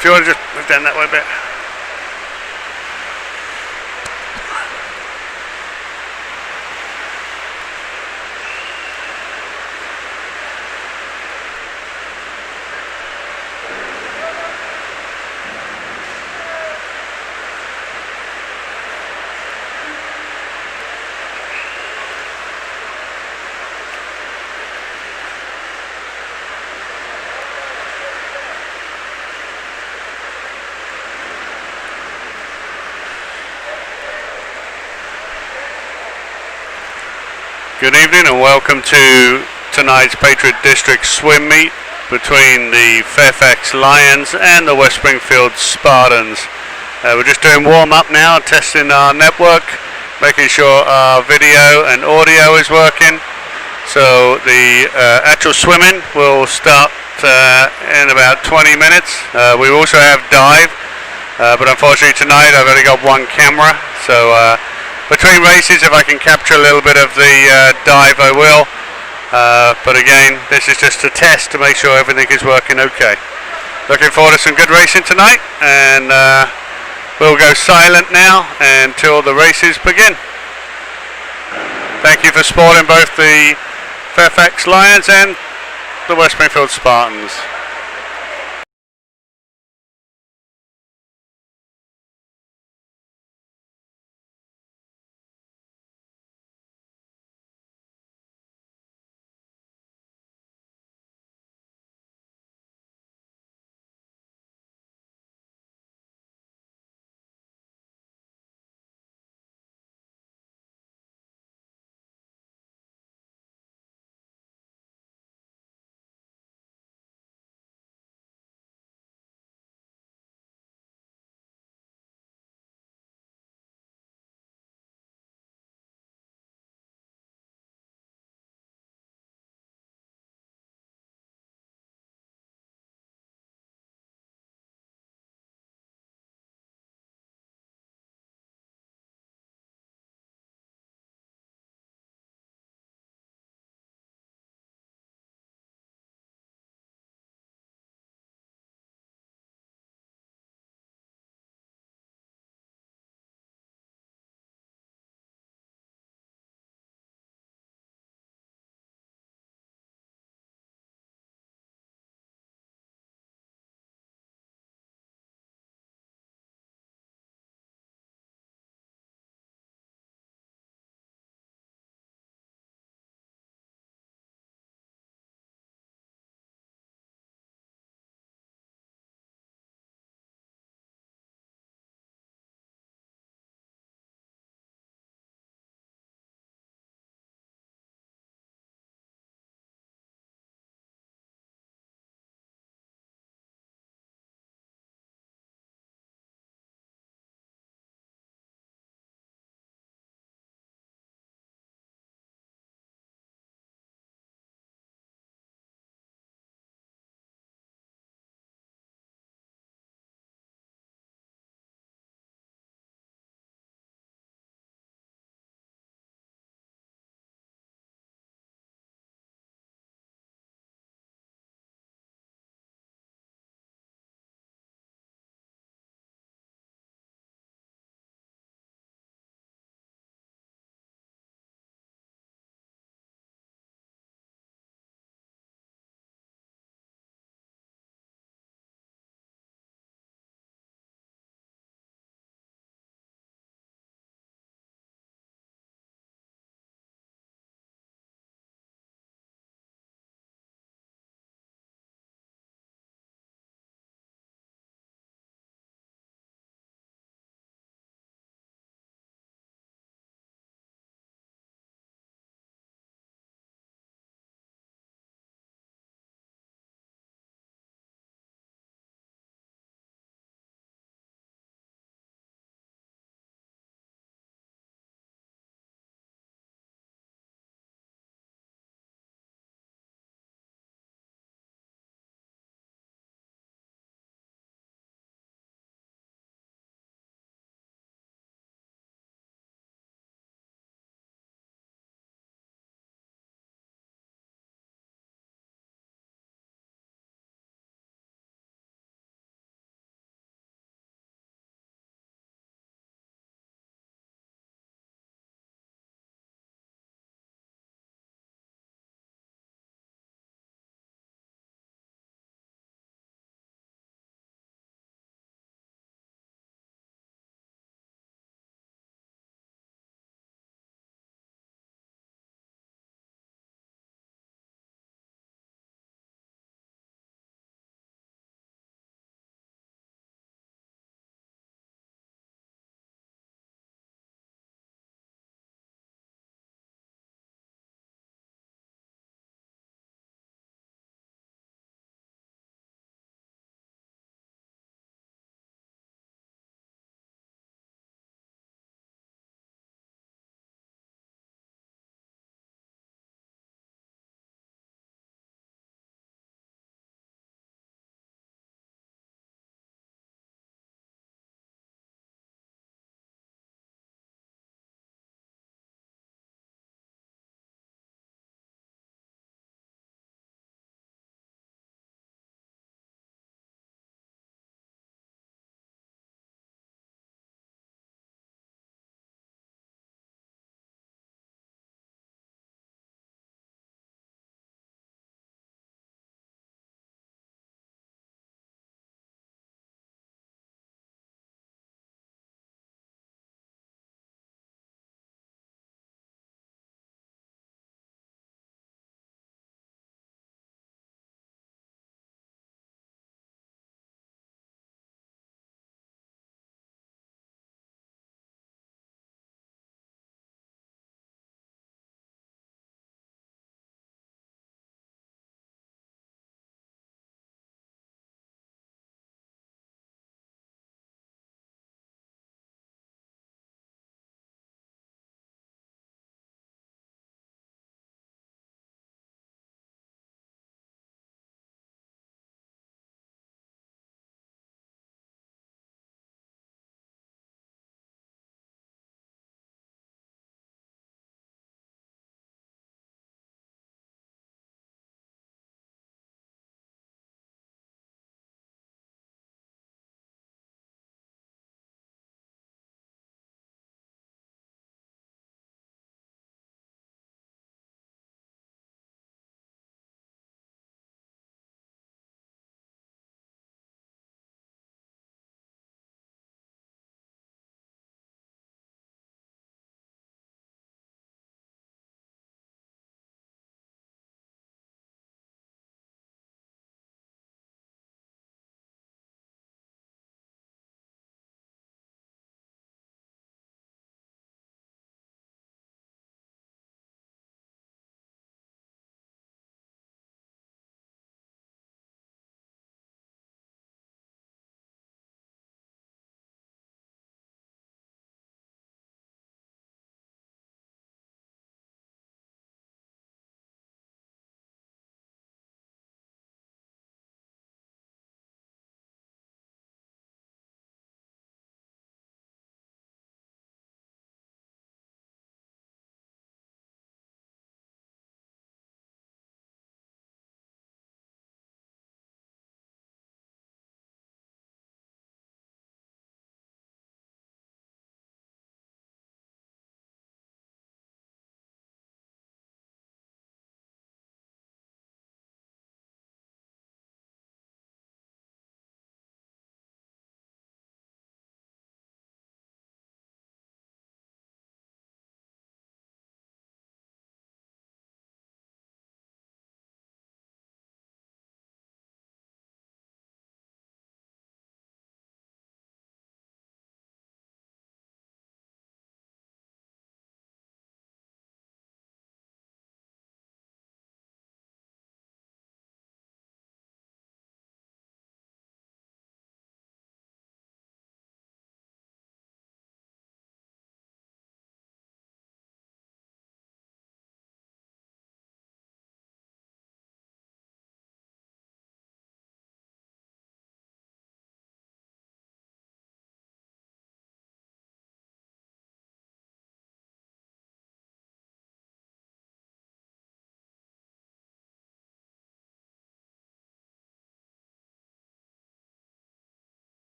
if you want to just move down that way a bit. Good evening and welcome to tonight's Patriot District swim meet between the Fairfax Lions and the West Springfield Spartans. We're just doing warm up now, testing our network, making sure our video and audio is working. So the actual swimming will start in about 20 minutes. We also have dive, but unfortunately tonight I've only got one camera. So between races, if I can capture a little bit of the dive, I will. But again, this is just a test to make sure everything is working okay. Looking forward to some good racing tonight, and we'll go silent now until the races begin. Thank you for supporting both the Fairfax Lions and the West Springfield Spartans.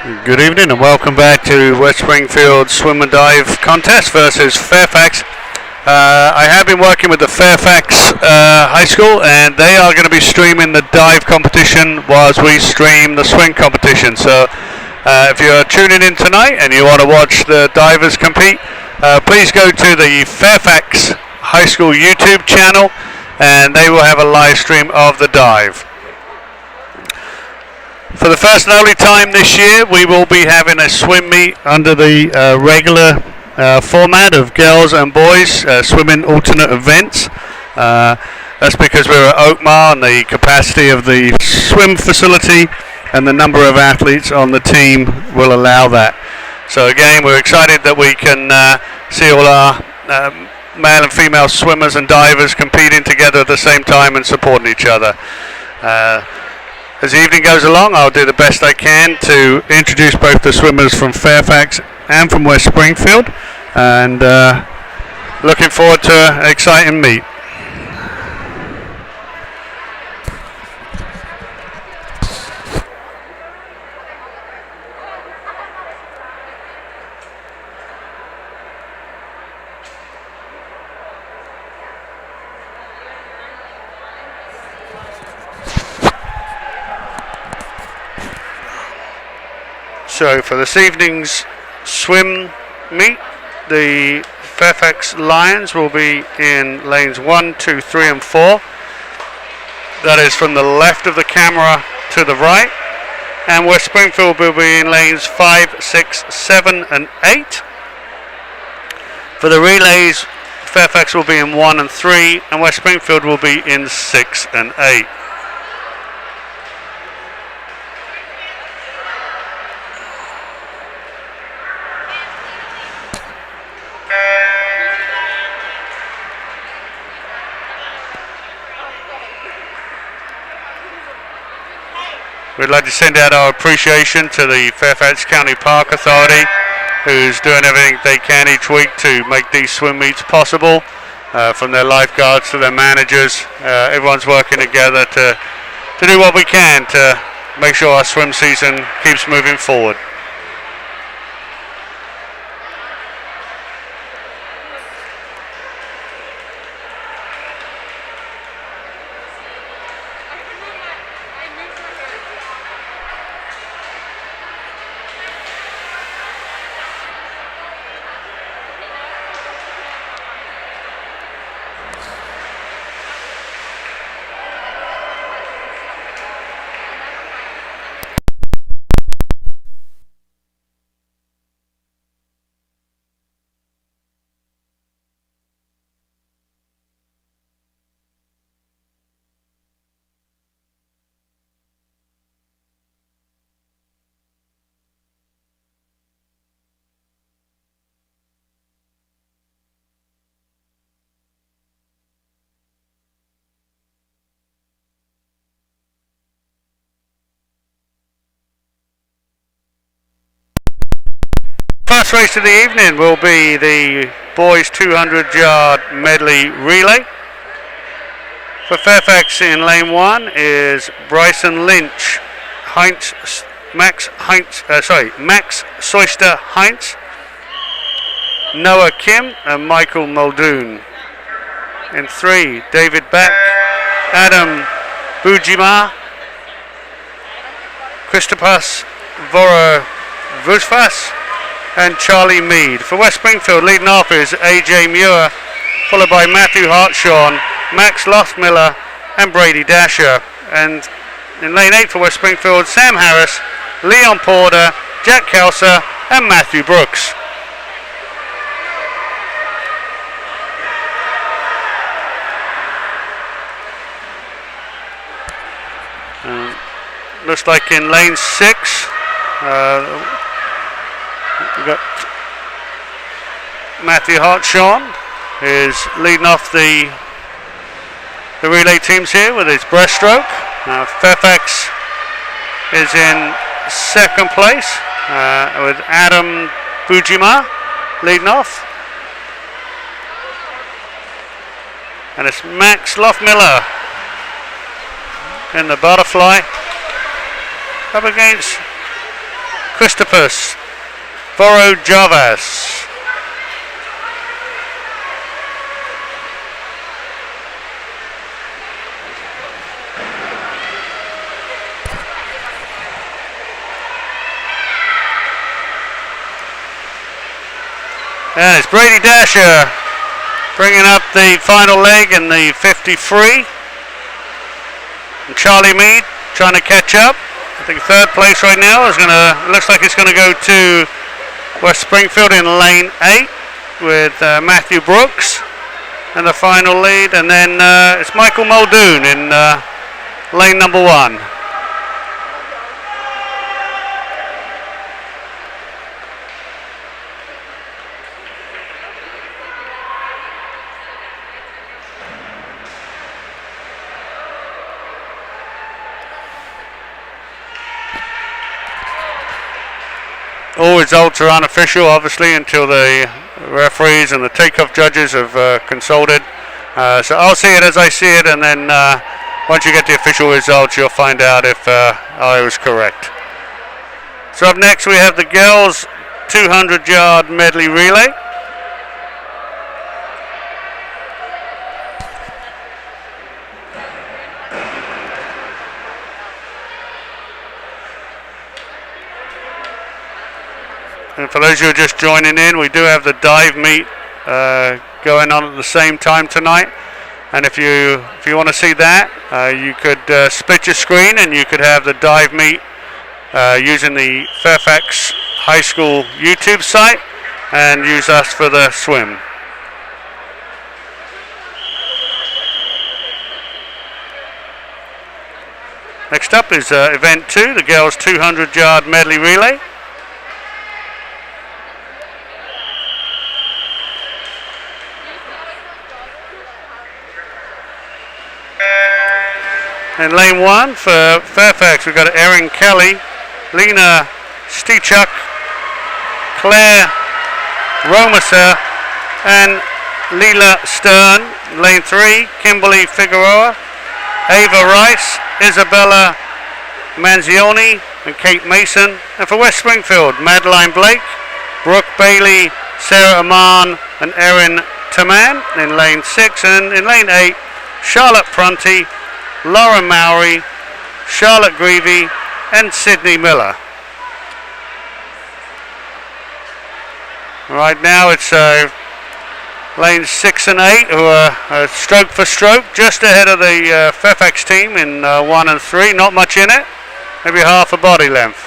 Good evening and welcome back to West Springfield Swim and Dive Contest versus Fairfax. I have been working with the Fairfax High School, and they are going to be streaming the dive competition whilst we stream the swim competition. So if you're tuning in tonight and you want to watch the divers compete, please go to the Fairfax High School YouTube channel and they will have a live stream of the dive. For the first and only time this year, we will be having a swim meet under the regular format of girls and boys swimming alternate events. That's because we're at Oakmar and the capacity of the swim facility and the number of athletes on the team will allow that. So again, we're excited that we can see all our male and female swimmers and divers competing together at the same time and supporting each other. As the evening goes along, I'll do the best I can to introduce both the swimmers from Fairfax and from West Springfield, and looking forward to an exciting meet. So for this evening's swim meet, the Fairfax Lions will be in lanes 1, 2, 3 and 4. That is from the left of the camera to the right. And West Springfield will be in lanes 5, 6, 7 and 8. For the relays, Fairfax will be in 1 and 3 and West Springfield will be in 6 and 8. We'd like to send out our appreciation to the Fairfax County Park Authority, who's doing everything they can each week to make these swim meets possible. From their lifeguards to their managers, everyone's working together to do what we can to make sure our swim season keeps moving forward. First race of the evening will be the boys 200-yard medley relay. For Fairfax in lane 1 is Bryson Lynch, Max Soyster Heinz, Noah Kim and Michael Muldoon. In 3, David Beck, Adam Bujima, Christopas Vorovusfas and Charlie Mead. For West Springfield, leading off is AJ Muir, followed by Matthew Hartshaw, Max Lothmiller and Brady Dasher. And in lane 8 for West Springfield, Sam Harris, Leon Porter, Jack Kelser and Matthew Brooks. Looks like in lane 6, we've got Matthew Hartshaw is leading off the relay teams here with his breaststroke. Fairfax is in second place with Adam Bujima leading off. And it's Max Lothmiller in the butterfly up against Christopus Vorojavas. And it's Brady Dasher bringing up the final leg in the 53. And Charlie Mead trying to catch up. I think third place right now looks like it's going to go to West Springfield in lane 8 with Matthew Brooks and the final lead. And then it's Michael Muldoon in lane number 1. All results are unofficial, obviously, until the referees and the takeoff judges have consulted. So I'll see it as I see it, and then once you get the official results, you'll find out if I was correct. So up next, we have the girls' 200-yard medley relay. And for those who are just joining in, we do have the dive meet going on at the same time tonight. And if you want to see that, you could split your screen and you could have the dive meet using the Fairfax High School YouTube site and use us for the swim. Next up is event 2, the girls' 200-yard medley relay. In lane 1 for Fairfax, we've got Erin Kelly, Lena Stichuk, Claire Romaser, and Leela Stern. Lane 3, Kimberly Figueroa, Ava Rice, Isabella Manzioni, and Kate Mason. And for West Springfield, Madeline Blake, Brooke Bailey, Sarah Aman, and Erin Taman in lane 6. And in lane 8, Charlotte Prunty, Laura Mowry, Charlotte Greavy, and Sydney Miller. Right now it's lanes 6 and 8 who are stroke for stroke, just ahead of the Fairfax team in 1 and 3. Not much in it, maybe half a body length.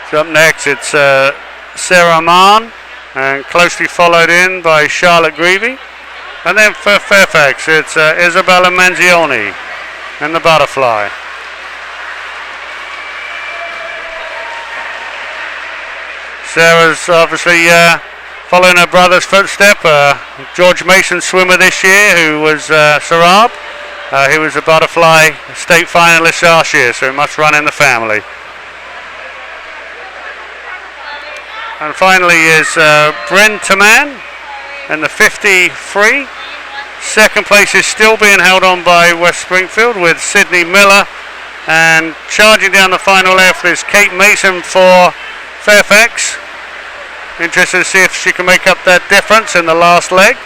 So up next it's Sarah Mann, and closely followed in by Charlotte Greavy. And then for Fairfax it's Isabella Manzioni and the butterfly. Sarah's obviously following her brother's footstep, George Mason swimmer this year who was Sarab. He was a butterfly state finalist last year, so he must run in the family. And finally is Bryn Taman in the 53. Second place is still being held on by West Springfield with Sydney Miller. And charging down the final left is Kate Mason for Fairfax. Interested to see if she can make up that difference in the last leg.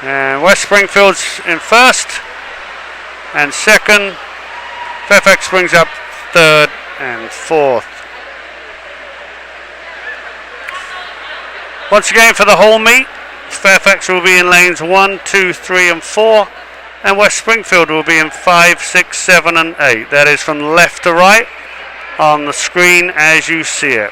And West Springfield's in first. And second, Fairfax brings up third and fourth. Once again for the whole meet, Fairfax will be in lanes 1, 2, 3 and 4, and West Springfield will be in 5, 6, 7 and 8. That is from left to right on the screen as you see it.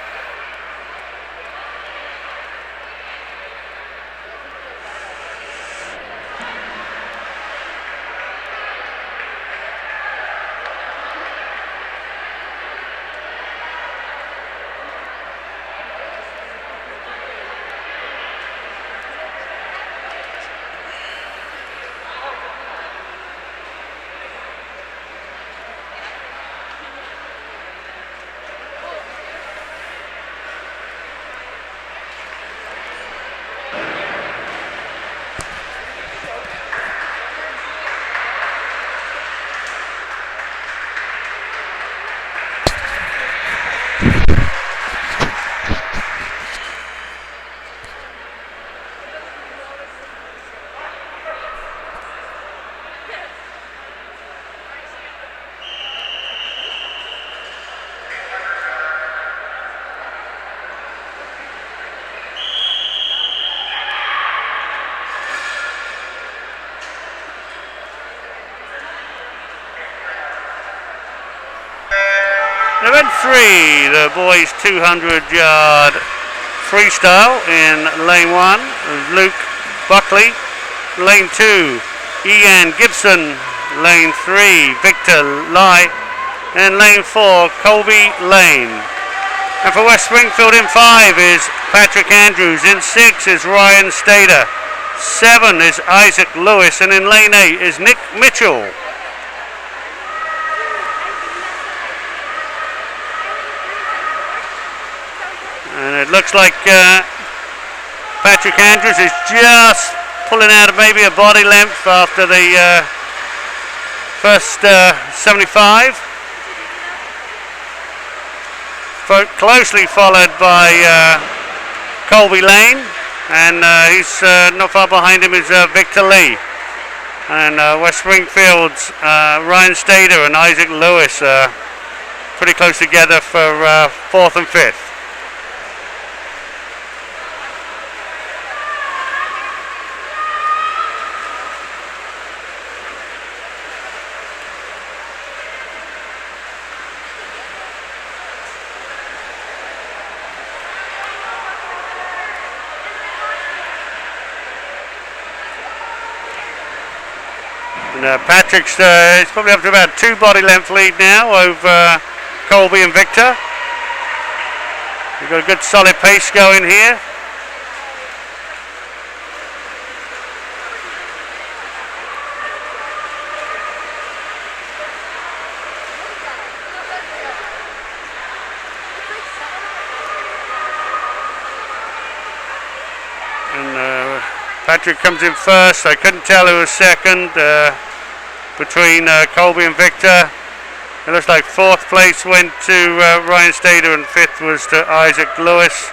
Event 3, the boys 200-yard freestyle in lane 1, Luke Buckley. Lane 2, Ian Gibson. Lane 3, Victor Lai. And lane 4, Colby Lane. And for West Springfield in 5 is Patrick Andrews. In 6 is Ryan Stader. 7 is Isaac Lewis. And in lane 8 is Nick Mitchell. And it looks like Patrick Andrews is just pulling out of maybe a body length after the first 75. Closely followed by Colby Lane, and he's not far behind him is Victor Lee. And West Springfield's Ryan Stader and Isaac Lewis pretty close together for 4th and 5th. And Patrick's he's probably up to about 2 body length lead now over Colby and Victor. We've got a good solid pace going here. And Patrick comes in first. I couldn't tell who was second. Between Colby and Victor. It looks like 4th place went to Ryan Stader and 5th was to Isaac Lewis.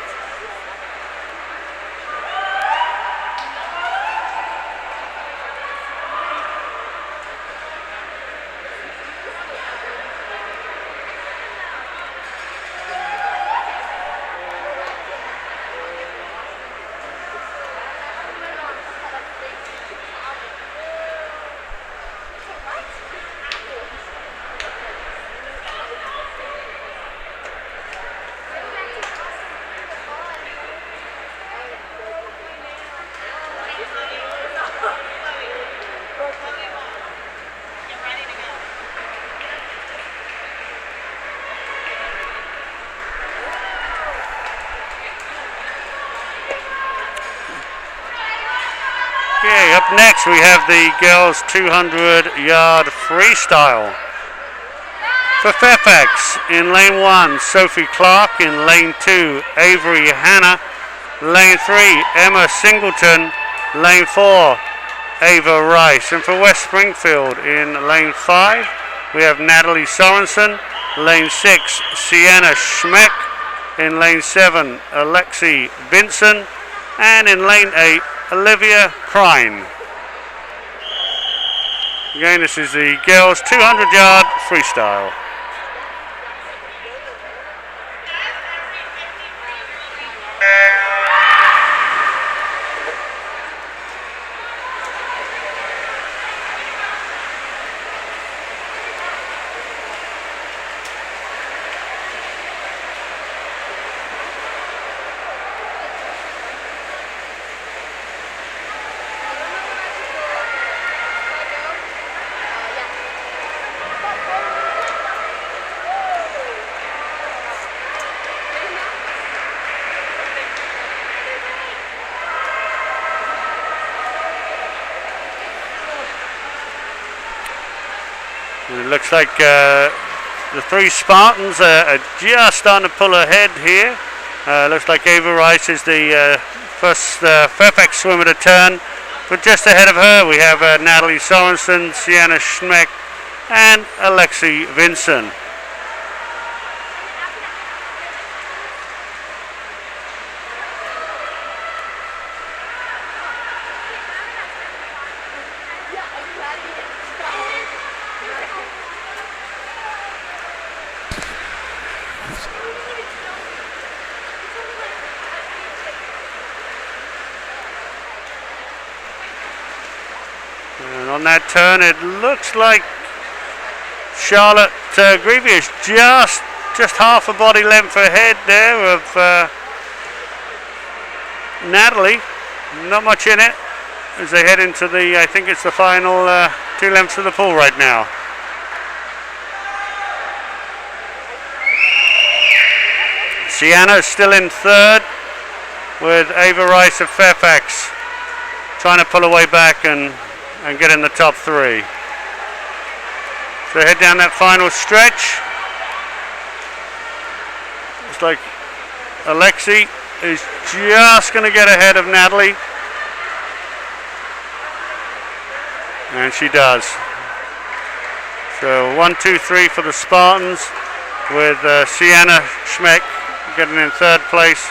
Okay, up next we have the girls 200-yard freestyle. For Fairfax, in lane 1, Sophie Clark. In lane 2, Avery Hanna. Lane 3, Emma Singleton. Lane 4, Ava Rice. And for West Springfield, in lane 5, we have Natalie Sorensen. Lane 6, Sienna Schmeck. In lane 7, Alexi Vinson. And in lane 8, Olivia Crine. Again, this is the girls 200-yard freestyle. And it looks like the 3 Spartans are just starting to pull ahead here. Looks like Ava Rice is the first Fairfax swimmer to turn. But just ahead of her we have Natalie Sorensen, Sienna Schmeck and Alexi Vinson. And on that turn, it looks like Charlotte Greavy is just just half a body length ahead there of Natalie. Not much in it as they head into the, I think it's the final 2 lengths of the pool right now. Sienna is still in third with Ava Rice of Fairfax trying to pull her way back and get in the top 3. So head down that final stretch. Looks like Alexi is just going to get ahead of Natalie. And she does. So 1, 2, 3 for the Spartans with Sienna Schmeck getting in third place.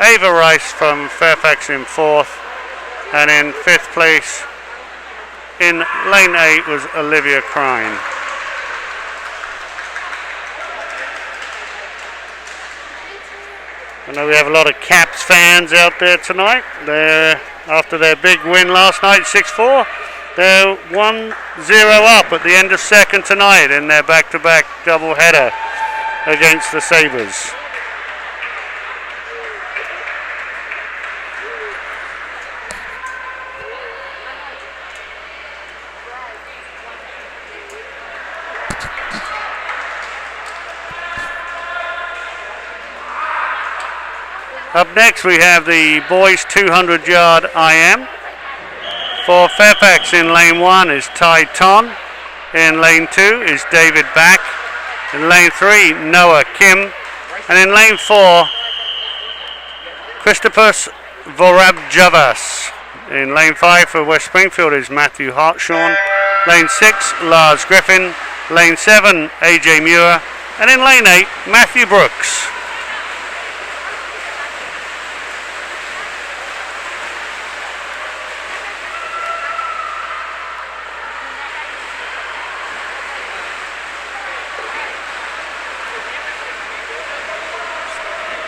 Ava Rice from Fairfax in fourth. And in fifth place in lane 8 was Olivia Crine. I know we have a lot of Caps fans out there tonight. They're, after their big win last night, 6-4, they're 1-0 up at the end of second tonight in their back-to-back doubleheader against the Sabres. Up next we have the boys 200-yard IM. For Fairfax in lane 1 is Ty Ton. In lane 2 is David Back. In lane 3, Noah Kim. And in lane 4, Christopus Vorabjavas. In lane 5 for West Springfield is Matthew Hartshorn. Lane 6, Lars Griffin. Lane 7, AJ Muir. And in lane 8, Matthew Brooks.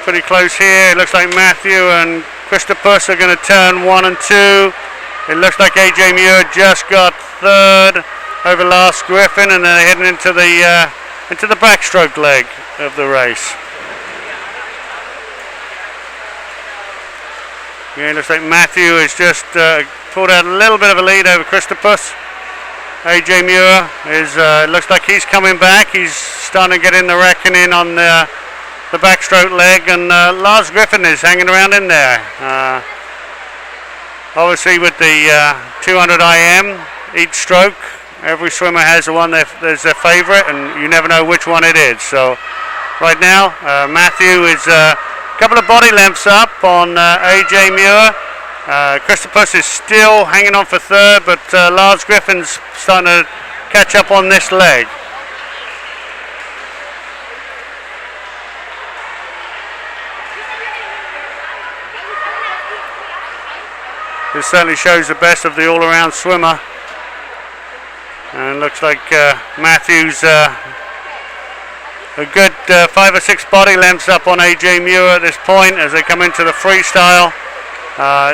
Pretty close here. It looks like Matthew and Christopus are going to turn 1 and 2. It looks like AJ Muir just got third over Lars Griffin, and they're heading into the backstroke leg of the race. Yeah, it looks like Matthew has just pulled out a little bit of a lead over Christopus. AJ Muir is looks like he's coming back. He's starting to get in the reckoning on the backstroke leg, and Lars Griffin is hanging around in there. Obviously with the 200 IM, each stroke, every swimmer has the one there's their favourite, and you never know which one it is. So right now Matthew is a couple of body lengths up on AJ Muir. Christopus is still hanging on for third, but Lars Griffin's starting to catch up on this leg. This certainly shows the best of the all-around swimmer. And looks like Matthew's a good 5 or 6 body lengths up on AJ Muir at this point as they come into the freestyle.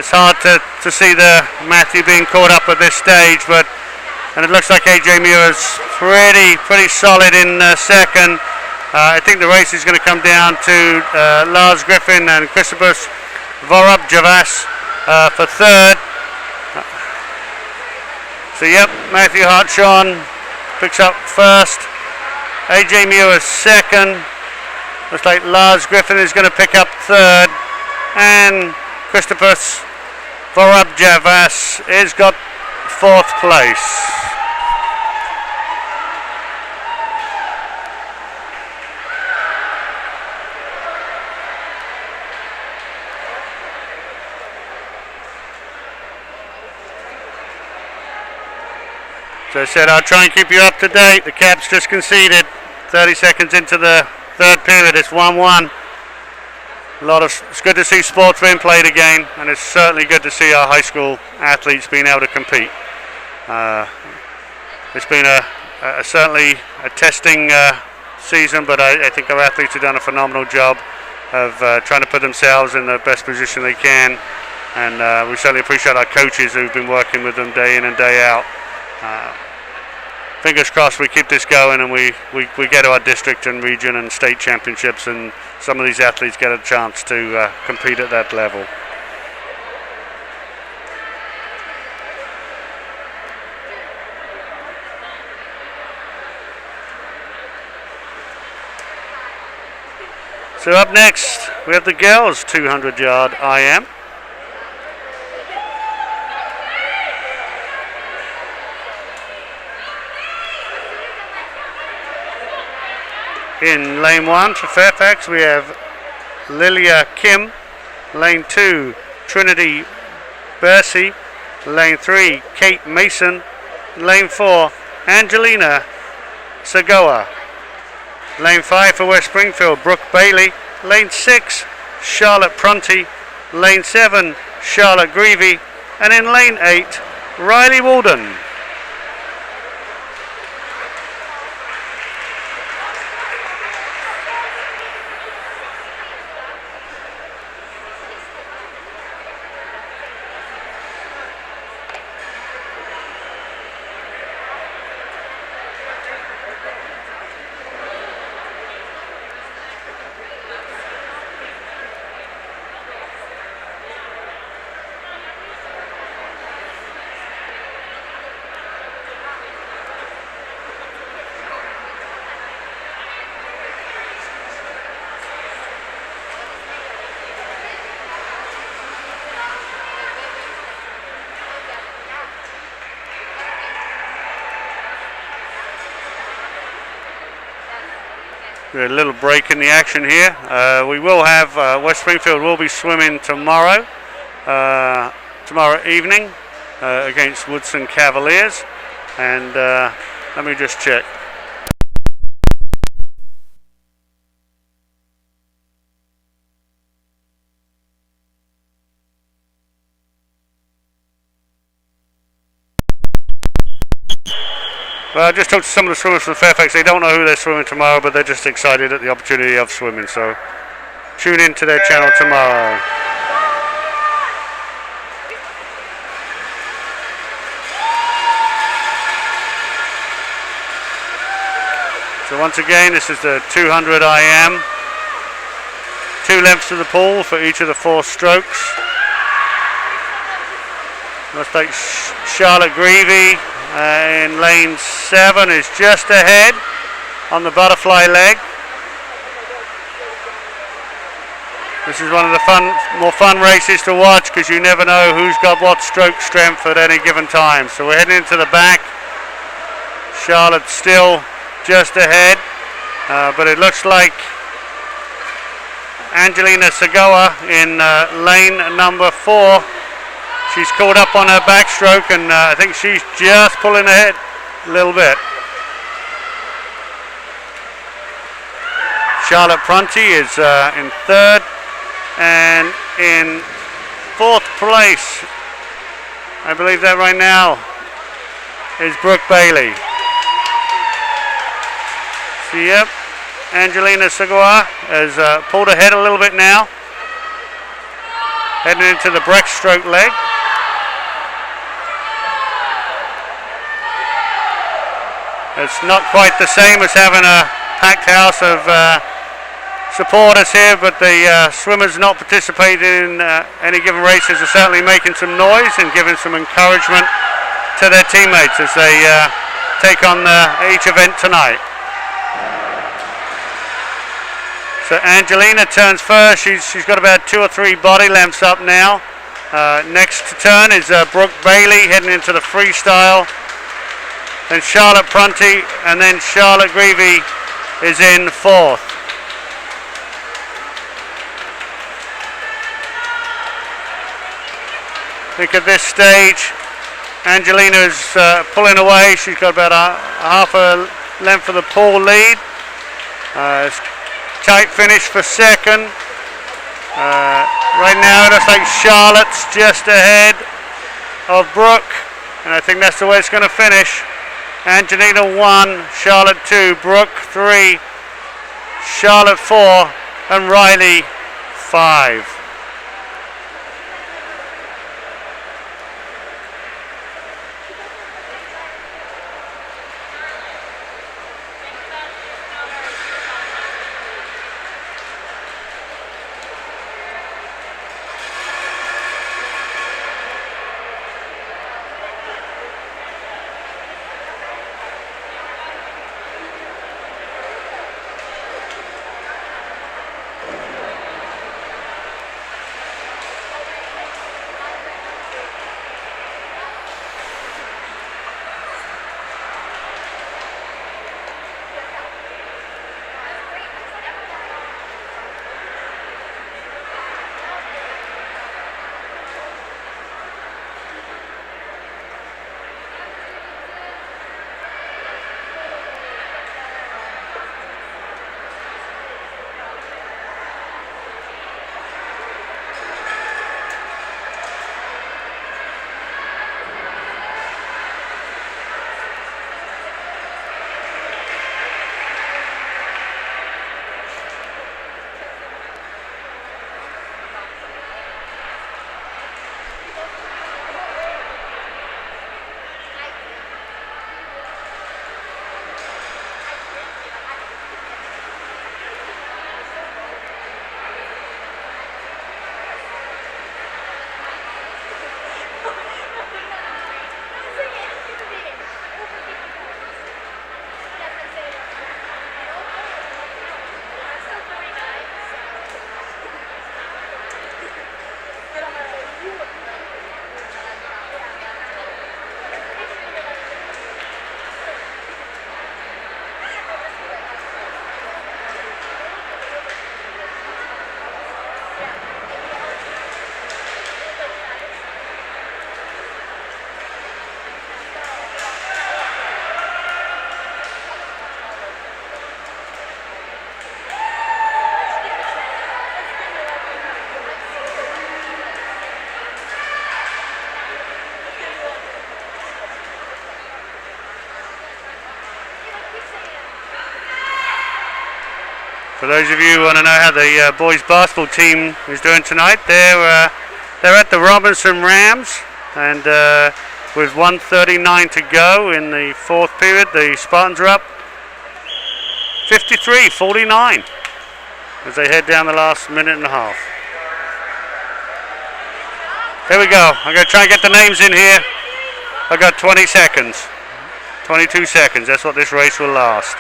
It's hard to see the Matthew being caught up at this stage, and it looks like AJ Muir is pretty solid in second. I think the race is going to come down to Lars Griffin and Christopus Vorabjavas for third. So yep, Matthew Hartshorn picks up first. AJ Muir is second. Looks like Lars Griffin is going to pick up third, and Christopus Vorabjavas has got fourth place. So I said I'll try and keep you up to date. The Caps just conceded 30 seconds into the third period. It's 1-1. It's good to see sports being played again, and it's certainly good to see our high school athletes being able to compete. It's been certainly a testing season, but I think our athletes have done a phenomenal job of trying to put themselves in the best position they can, and we certainly appreciate our coaches who've been working with them day in and day out. fingers crossed we keep this going and we get to our district and region and state championships, and some of these athletes get a chance to compete at that level. So up next we have the girls 200-yard IM. In lane 1 for Fairfax we have Lilia Kim, lane 2 Trinity Bercy, lane 3 Kate Mason, lane 4 Angelina Sagoa, lane 5 for West Springfield Brooke Bailey, lane 6 Charlotte Prunty, lane 7 Charlotte Greavy, and in lane 8 Riley Walden. A little break in the action here. We will have West Springfield will be swimming tomorrow evening against Woodson Cavaliers, and let me just check. Well, I just talked to some of the swimmers from Fairfax. They don't know who they're swimming tomorrow, but they're just excited at the opportunity of swimming. So tune in to their channel tomorrow. So once again, this is the 200 IM. 2 lengths to the pool for each of the 4 strokes. Looks like Charlotte Greavy in lane 7 is just ahead on the butterfly leg. This is one of the more fun races to watch because you never know who's got what stroke strength at any given time. So we're heading into the back. Charlotte's still just ahead, but it looks like Angelina Sagoa in lane number 4. She's caught up on her backstroke, and I think she's just pulling ahead a little bit. Charlotte Prunty is in 3rd, and in 4th place, I believe that right now, is Brooke Bailey. So yep, Angelina Sagoa has pulled ahead a little bit now, heading into the breaststroke leg. It's not quite the same as having a packed house of supporters here, but the swimmers not participating in any given races are certainly making some noise and giving some encouragement to their teammates as they take on each event tonight. So Angelina turns first. She's got about 2 or 3 body lengths up now. Next to turn is Brooke Bailey heading into the freestyle. Then Charlotte Prunty, and then Charlotte Greavy is in 4th. I think at this stage, Angelina is pulling away. She's got about a half a length of the pool lead. Tight finish for 2nd. Right now it looks like Charlotte's just ahead of Brooke, and I think that's the way it's going to finish. Angelina 1, Charlotte 2, Brooke 3, Charlotte 4, and Riley 5. For those of you who want to know how the boys basketball team is doing tonight, they're at the Robinson Rams, and with 1:39 to go in the fourth period, the Spartans are up 53-49 as they head down the last minute and a half. Here we go. I'm going to try and get the names in here. I got 20 seconds. 22 seconds. That's what this race will last.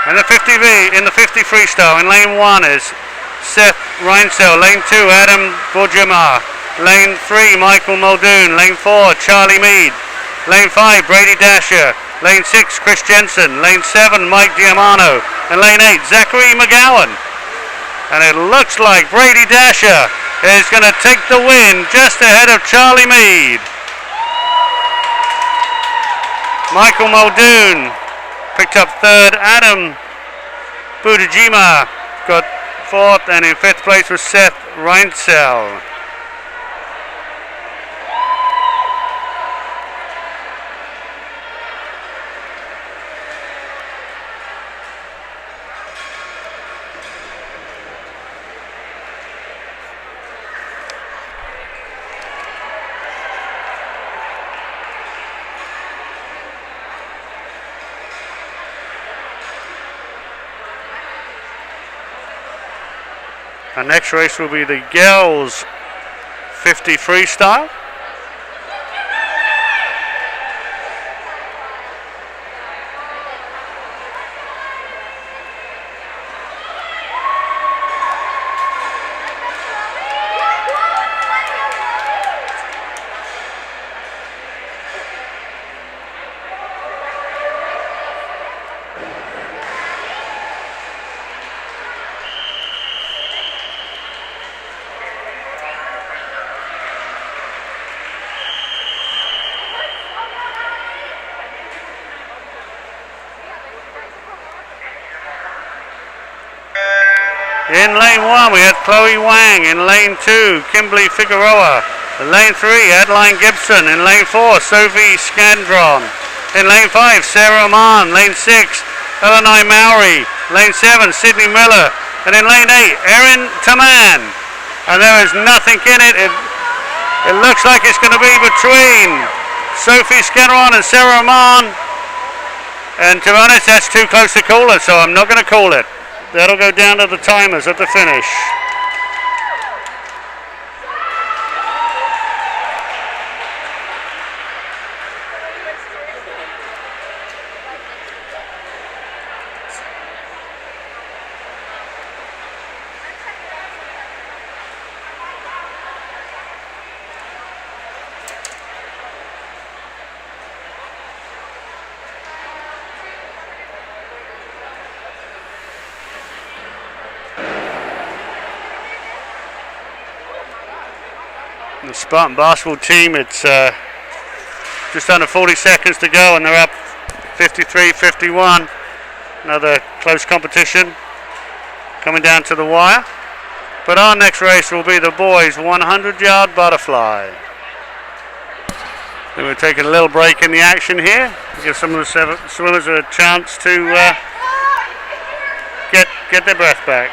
And the 50V in the 50 freestyle in lane 1 is Seth Reinsell. Lane 2 Adam Borjamar. Lane 3 Michael Muldoon. Lane 4 Charlie Mead. Lane 5 Brady Dasher. Lane 6 Chris Jensen. Lane 7 Mike Diamano. And lane 8 Zachary McGowan. And it looks like Brady Dasher is going to take the win just ahead of Charlie Mead. Michael Muldoon picked up third. Adam Budajima got fourth, and in fifth place was Seth Reinsell. Our next race will be the girls 50 freestyle. In lane 1 we had Chloe Wang. In lane 2 Kimberly Figueroa. In lane 3 Adeline Gibson. In lane 4 Sophie Scandron. In lane 5 Sarah Mann. Lane 6 Eleanor Mowry. Lane 7 Sydney Miller. And in lane 8 Erin Taman. And there is nothing in it. It looks like it's going to be between Sophie Scandron and Sarah Mann. And to be honest, that's too close to call it, so I'm not going to call it. That'll go down to the timers at the finish. The Spartan basketball team, it's just under 40 seconds to go and they're up 53-51. Another close competition coming down to the wire. But our next race will be the boys 100-yard butterfly. Then we're taking a little break in the action here. Give some of the swimmers a chance to get their breath back.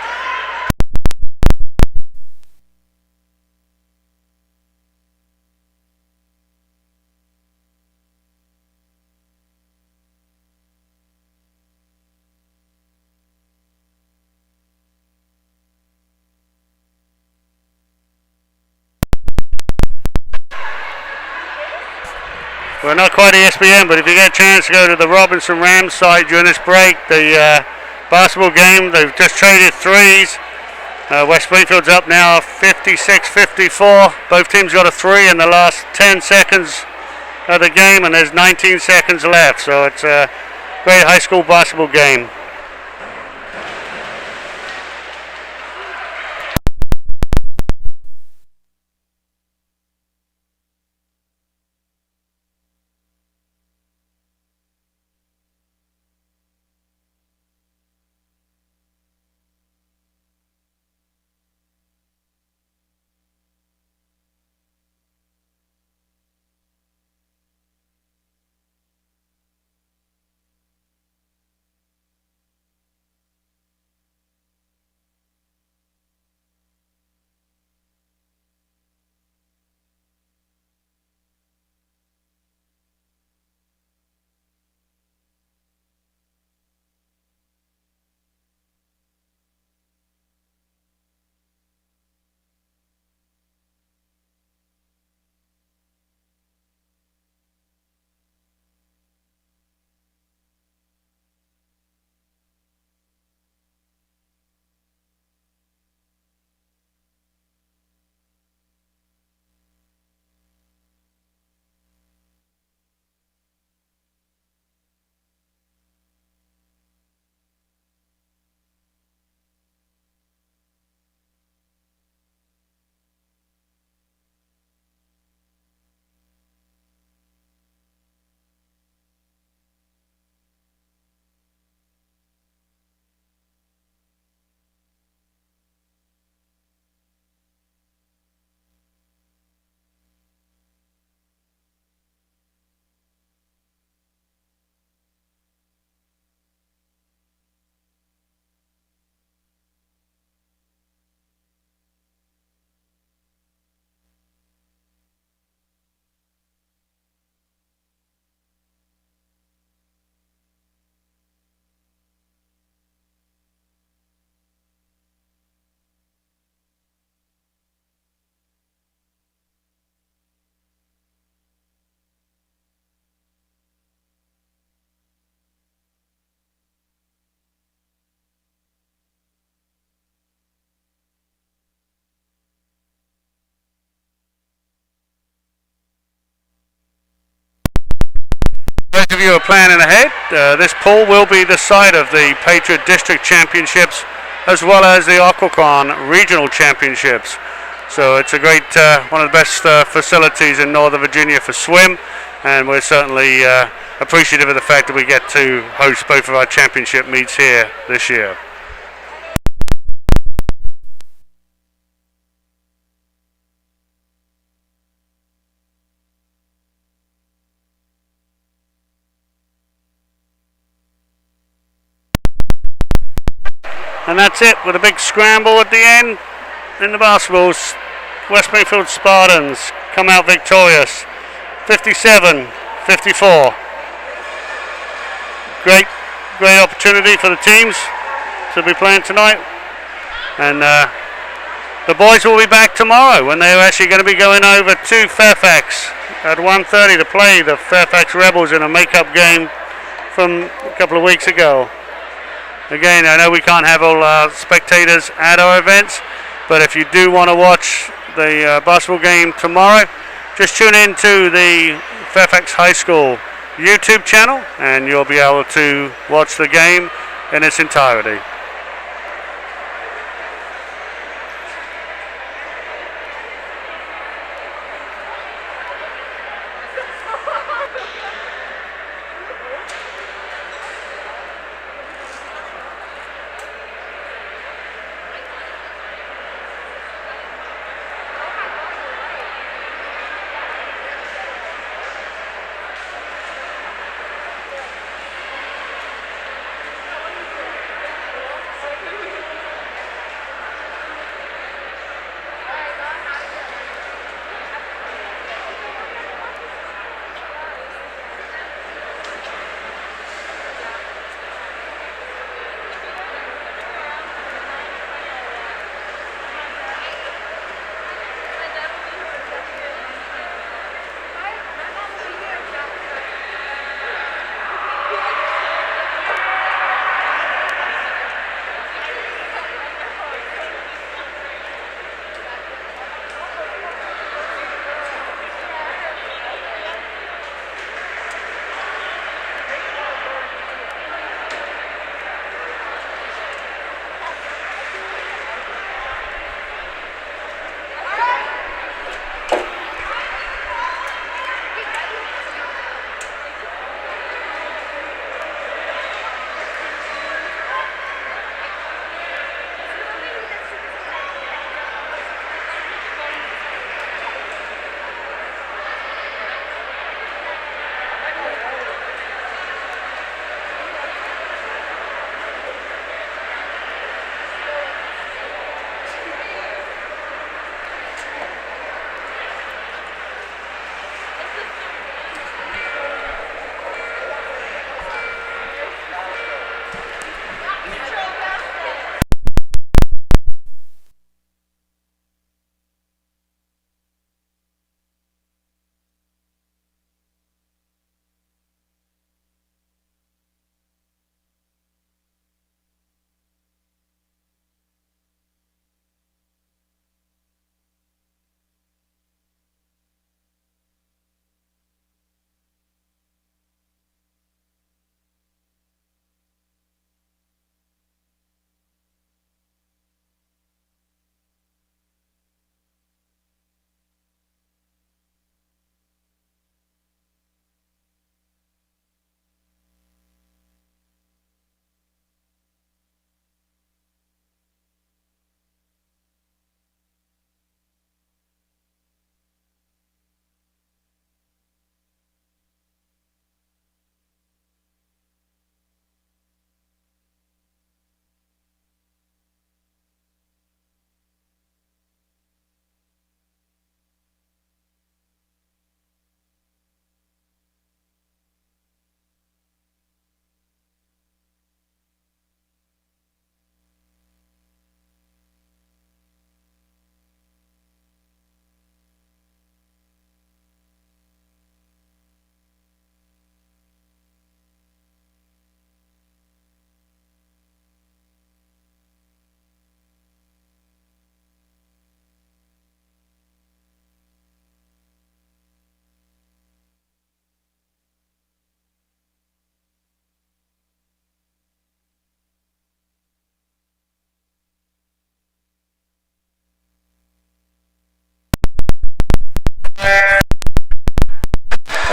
We're not quite ESPN, but if you get a chance to go to the Robinson Rams site during this break, the basketball game, they've just traded threes. West Springfield's up now 56-54. Both teams got a three in the last 10 seconds of the game, and there's 19 seconds left, so it's a great high school basketball game. of you are planning ahead, this pool will be the site of the Patriot District Championships as well as the Occoquan Regional Championships. So it's a great, one of the best facilities in Northern Virginia for swim, and we're certainly appreciative of the fact that we get to host both of our championship meets here this year. And that's it, with a big scramble at the end in the basketballs. West Springfield Spartans come out victorious, 57-54. Great opportunity for the teams to be playing tonight. And the boys will be back tomorrow when they're actually going to be going over to Fairfax at 1:30 to play the Fairfax Rebels in a make-up game from a couple of weeks ago. Again, I know we can't have all our spectators at our events, but if you do want to watch the basketball game tomorrow, just tune in to the Fairfax High School YouTube channel and you'll be able to watch the game in its entirety.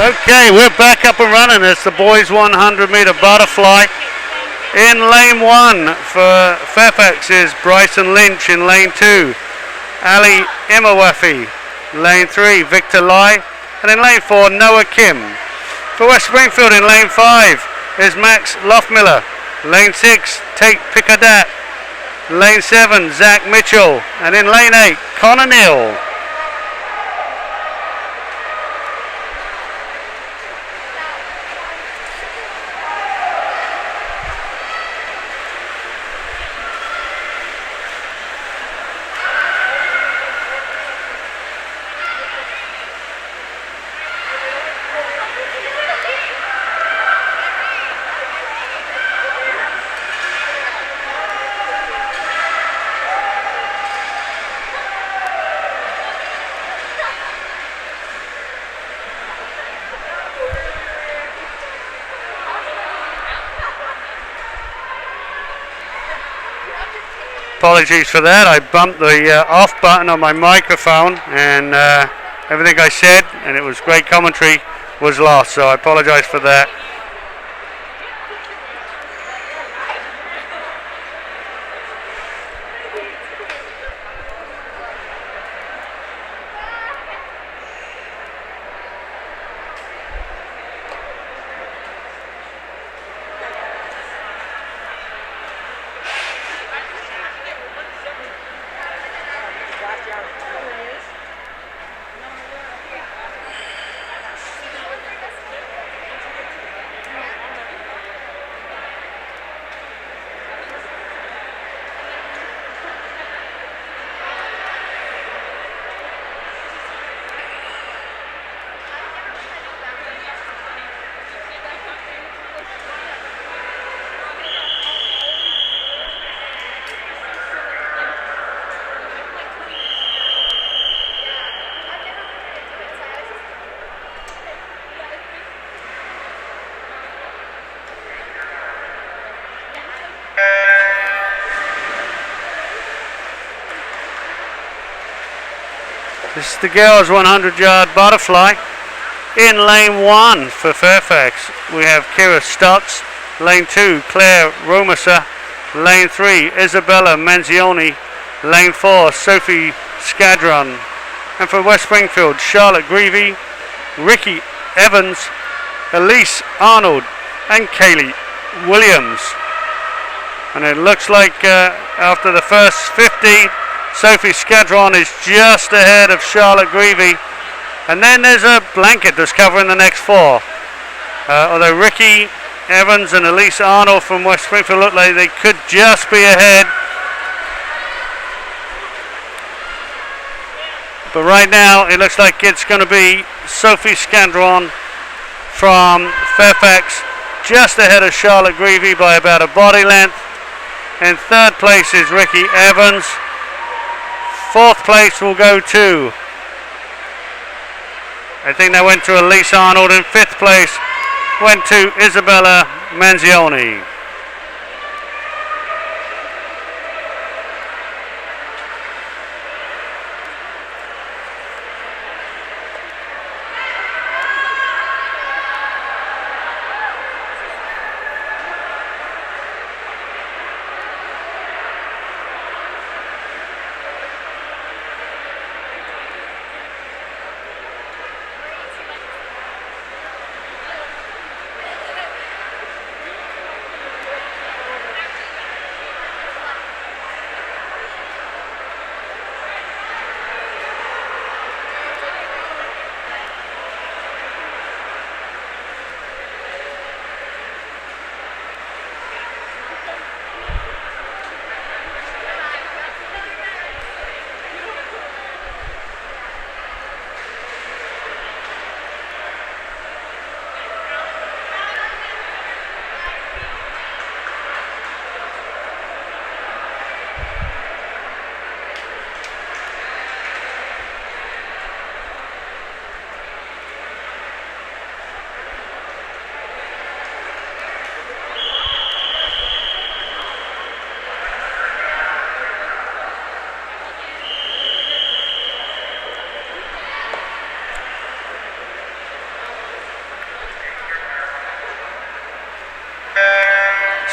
Okay, we're back up and running. It's the boys 100-meter butterfly. In lane 1 for Fairfax is Bryson Lynch. In lane 2, Ali Imawafi. Lane 3, Victor Lai. And in lane 4, Noah Kim. For West Springfield in lane 5 is Max Loftmiller. Lane 6, Tate Picadat. Lane 7, Zach Mitchell. And in lane 8, Connor Neal. Apologies for that. I bumped the off button on my microphone, and everything I said, and it was great commentary, was lost, so I apologize for that. This is the girls 100-yard butterfly. In lane 1 for Fairfax, we have Kira Stutz. Lane 2, Claire Romasa. Lane 3, Isabella Manzioni. Lane 4, Sophie Scadron. And for West Springfield, Charlotte Greavy, Ricky Evans, Elise Arnold, and Kaylee Williams. And it looks like after the first 50, Sophie Scadron is just ahead of Charlotte Greavy. And then there's a blanket that's covering the next 4. Although Ricky Evans and Elise Arnold from West Springfield look like they could just be ahead. But right now it looks like it's going to be Sophie Scadron from Fairfax just ahead of Charlotte Greavy by about a body length. In third place is Ricky Evans. Fourth place will go to, I think that went to Elise Arnold. In fifth place went to Isabella Manzioni.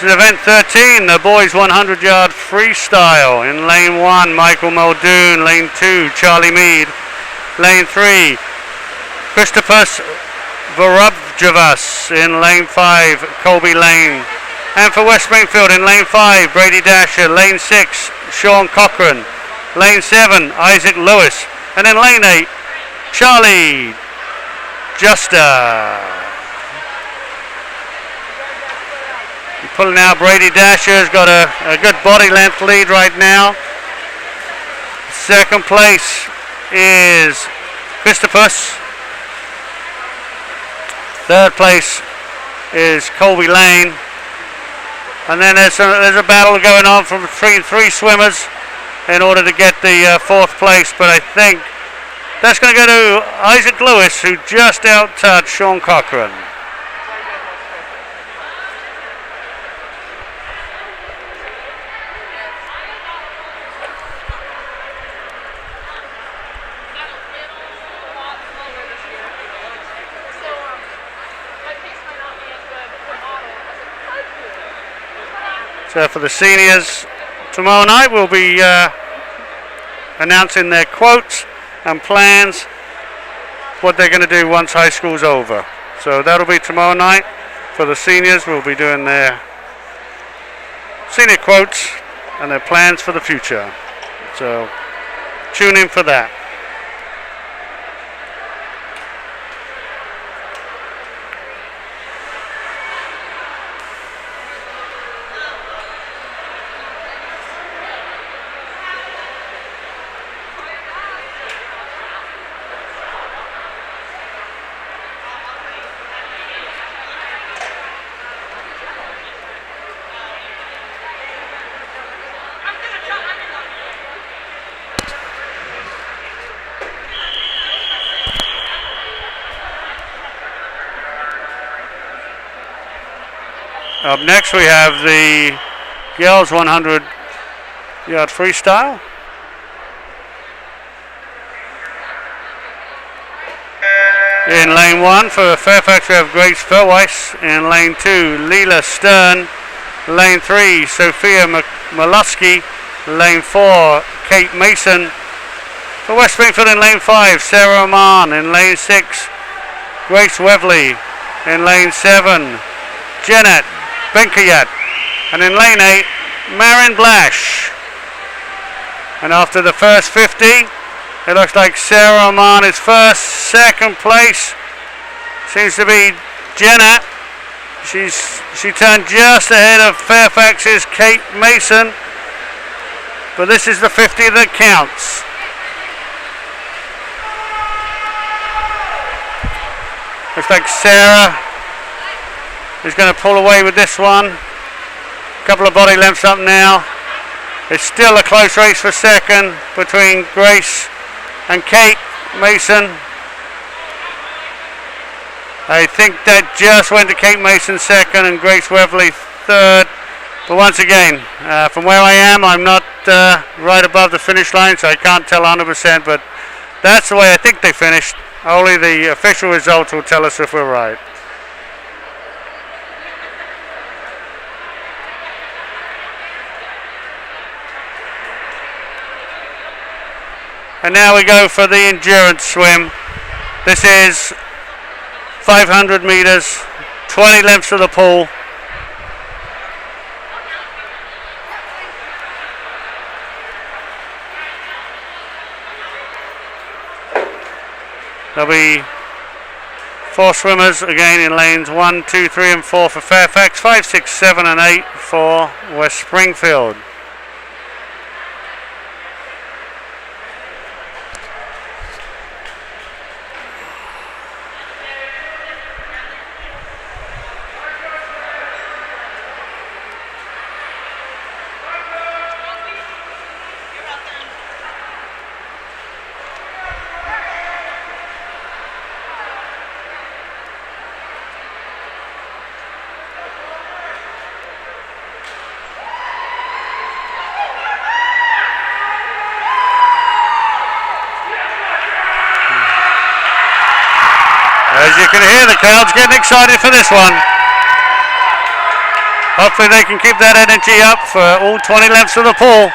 This is event 13, the boys 100-yard freestyle. In lane 1, Michael Muldoon. Lane 2, Charlie Mead. Lane 3, Christopus Vorobjevas. In lane 5, Colby Lane. And for West Springfield, in lane 5, Brady Dasher. Lane 6, Sean Cochran. Lane 7, Isaac Lewis. And in lane 8, Charlie Juster. Pulling out Brady Dasher's got a good body length lead right now. Second place is Christopus. Third place is Colby Lane. And then there's a battle going on between three swimmers in order to get the fourth place. But I think that's going to go to Isaac Lewis, who just out-touched Sean Cochran. So for the seniors, tomorrow night we'll be announcing their quotes and plans, what they're going to do once high school's over. So that'll be tomorrow night. For the seniors, we'll be doing their senior quotes and their plans for the future. So tune in for that. Up next we have the girls 100-yard freestyle. In lane 1 for Fairfax we have Grace Verweiss. In lane 2, Leela Stern. Lane 3, Sophia Molosky. Lane 4, Kate Mason. For West Springfield in lane 5, Sarah Oman. In lane 6, Grace Webley. In lane 7, Janet Benkayat. And in lane 8, Marin Blash. And after the first 50, it looks like Sarah Oman is first. Second place seems to be Jenna. She turned just ahead of Fairfax's Kate Mason. But this is the 50 that counts. Looks like Sarah is going to pull away with this one. A couple of body lengths up now. It's still a close race for second between Grace and Kate Mason. I think that just went to Kate Mason second and Grace Webley third. But once again, from where I am, I'm not right above the finish line, so I can't tell 100%, but that's the way I think they finished. Only the official results will tell us if we're right. And now we go for the endurance swim. This is 500 meters, 20 lengths of the pool. There'll be 4 swimmers again in lanes 1, 2, 3 and 4 for Fairfax, 5, 6, 7 and 8 for West Springfield. As you can hear, the crowd's getting excited for this one. Hopefully they can keep that energy up for all 20 lengths of the pool.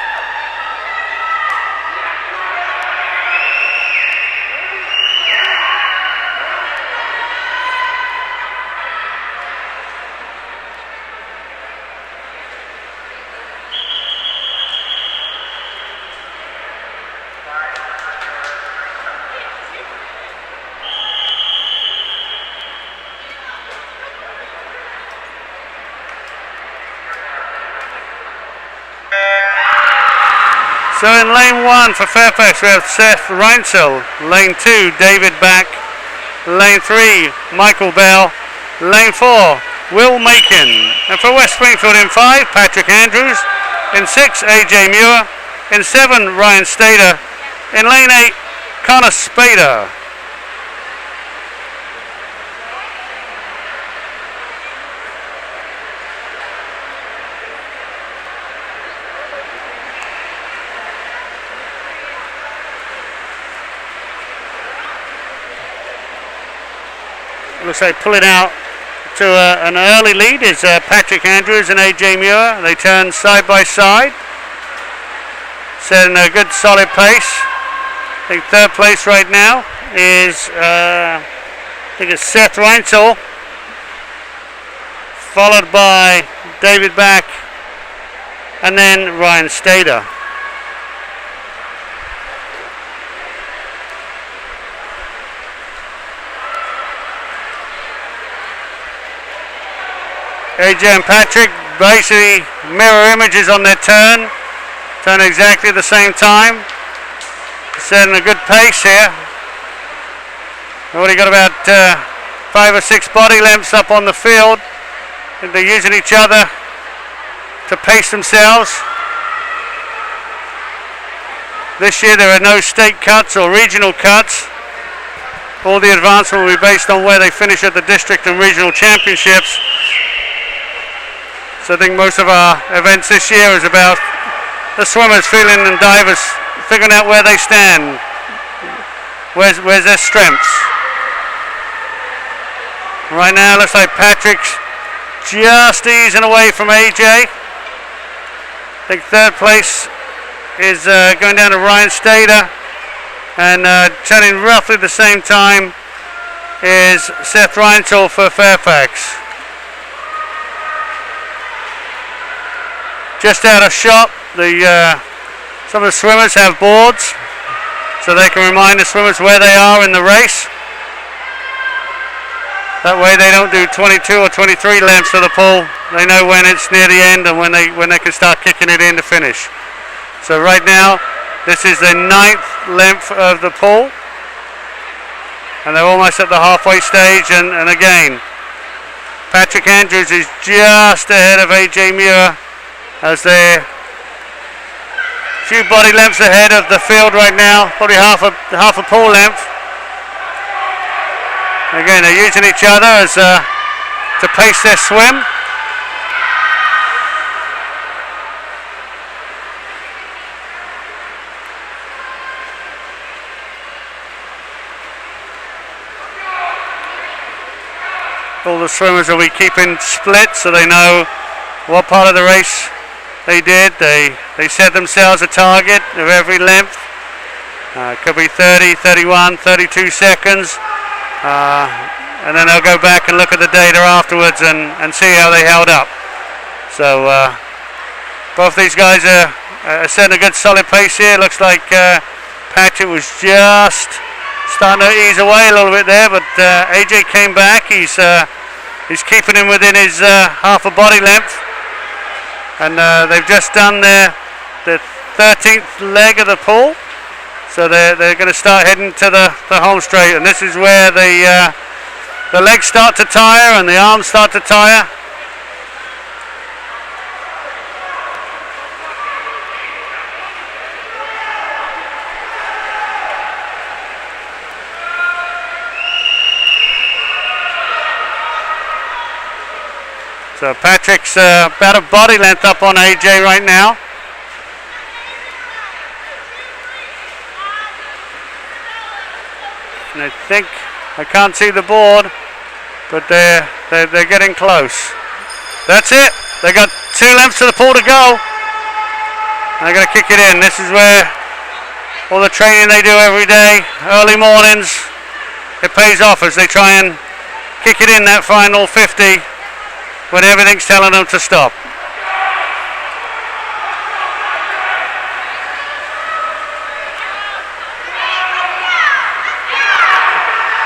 So in lane 1 for Fairfax we have Seth Reinsel, lane 2 David Back, lane 3 Michael Bell, lane 4 Will Macon, and for West Springfield in 5 Patrick Andrews, in 6 AJ Muir, in 7 Ryan Stader, in lane 8 Connor Spader. Looks like pulling out to an early lead is Patrick Andrews and AJ Muir. They turn side by side, setting a good solid pace. I think third place right now is I think it's Seth Reinsel, followed by David Back, and then Ryan Stader. AJ and Patrick basically mirror images on their turn exactly at the same time, setting a good pace here. Already got about 5 or 6 body lengths up on the field. I think they're using each other to pace themselves. This year there are no state cuts or regional cuts. All the advancement will be based on where they finish at the district and regional championships. So I think most of our events this year is about the swimmers feeling and divers figuring out where they stand, where's their strengths. Right now looks like Patrick's just easing away from AJ. I think third place is going down to Ryan Stader, and turning roughly the same time is Seth Reinsel for Fairfax. Just out of shot, some of the swimmers have boards so they can remind the swimmers where they are in the race. That way they don't do 22 or 23 lengths of the pool. They know when it's near the end and when they can start kicking it in to finish. So right now, this is the 9th length of the pool, and they're almost at the halfway stage. And again, Patrick Andrews is just ahead of AJ Muir, as they're a few body lengths ahead of the field right now, probably half a pool length. Again, they're using each other as to pace their swim. All the swimmers will be keeping split so they know what part of the race they did. They set themselves a target of every length. Could be 30, 31, 32 seconds. And then they'll go back and look at the data afterwards and see how they held up. So both these guys are setting a good solid pace here. Looks like Patrick was just starting to ease away a little bit there, but AJ came back. He's keeping him within his half a body length. And they've just done the 13th leg of the pool, so they're going to start heading to the home straight, and this is where the legs start to tire and the arms start to tire. So Patrick's about a body length up on AJ right now. And I can't see the board, but they're getting close. That's it. They got 2 lengths to the pool to go. They're going to kick it in. This is where all the training they do every day, early mornings, it pays off as they try and kick it in that final 50 when everything's telling them to stop.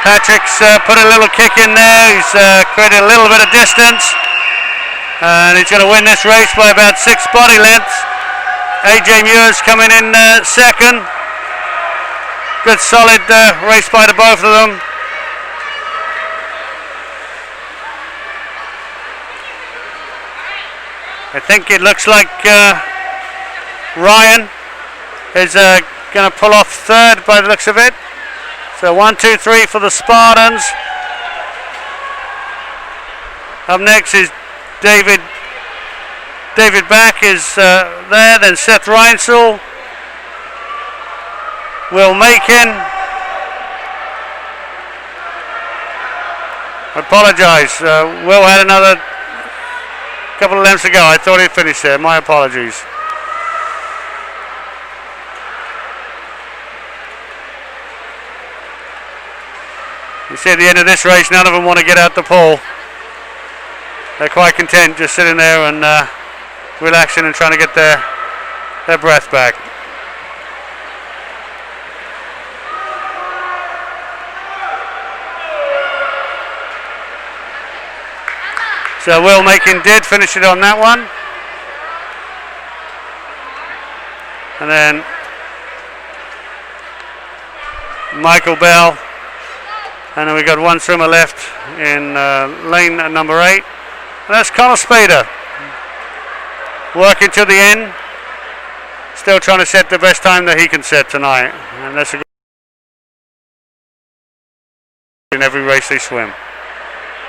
Patrick's put a little kick in there. He's created a little bit of distance, and he's going to win this race by about 6 body lengths. AJ Muir's coming in second. Good solid race by the both of them. I think it looks like Ryan is going to pull off third by the looks of it. So 1, 2, 3 for the Spartans. Up next is David Back is there, then Seth Reinsel, Will Macon. I apologize, Will had another couple of lengths to go. I thought he'd finished there, my apologies. You see at the end of this race, none of them want to get out the pole. They're quite content just sitting there and relaxing and trying to get their breath back. So Will Macon did finish it on that one. And then Michael Bell. And then we got one swimmer left in lane number 8. And that's Connor Spader. Working to the end. Still trying to set the best time that he can set tonight. And that's a good in every race they swim.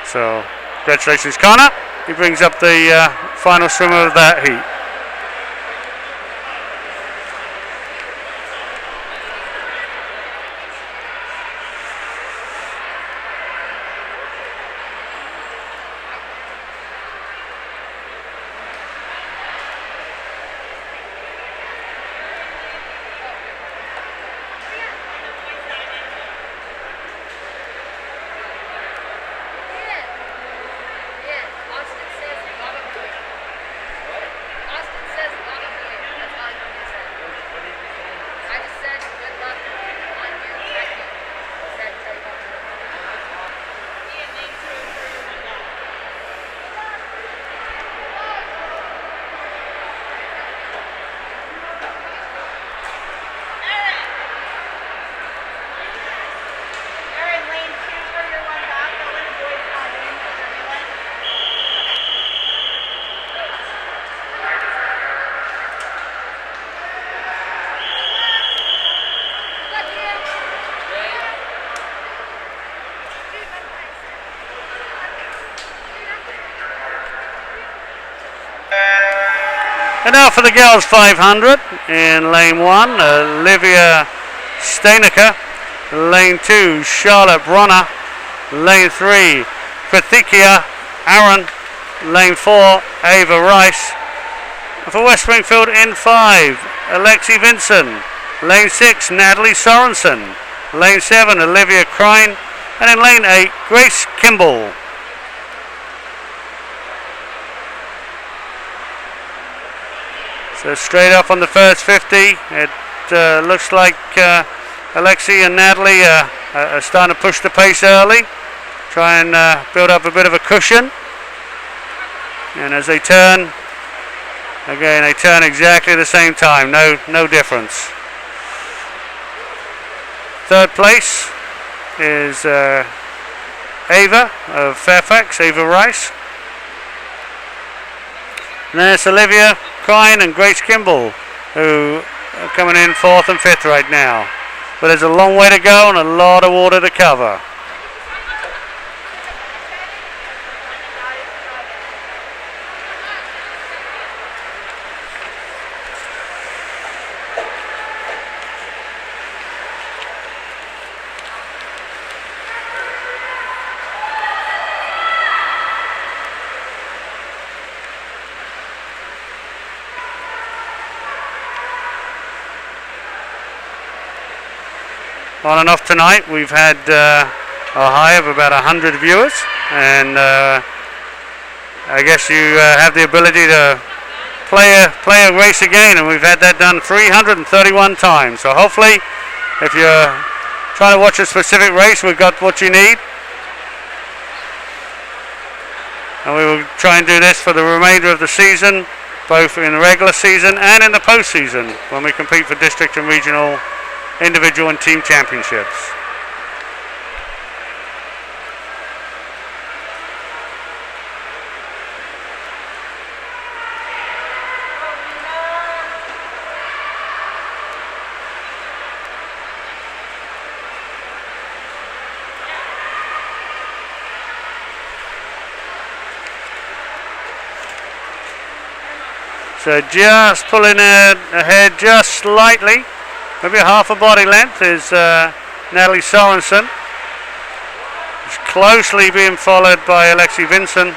So congratulations, Connor. He brings up the final swimmer of that heat. And now for the girls 500 in lane 1, Olivia Steinecker. Lane 2, Charlotte Bronner. Lane 3, Krithika Aaron. Lane 4, Ava Rice. And for West Springfield in 5, Alexi Vinson. Lane 6, Natalie Sorensen. Lane 7, Olivia Crine. And in lane 8, Grace Kimball. So straight up on the first 50, it looks like Alexi and Natalie are starting to push the pace early, try and build up a bit of a cushion. And as they turn, again, they turn exactly the same time, no difference. Third place is Ava of Fairfax, Ava Rice. And there's Olivia Crine and Grace Kimball, who are coming in 4th and 5th right now. But there's a long way to go and a lot of water to cover. on and off tonight. We've had a high of about 100 viewers, and I guess you have the ability to play a race again, and we've had that done 331 times. So hopefully, if you're trying to watch a specific race, we've got what you need. And we will try and do this for the remainder of the season, both in the regular season and in the postseason, when we compete for district and regional, individual and team championships. So just pulling ahead just slightly, maybe a half a body length, is Natalie Sorensen. She's closely being followed by Alexi Vinson.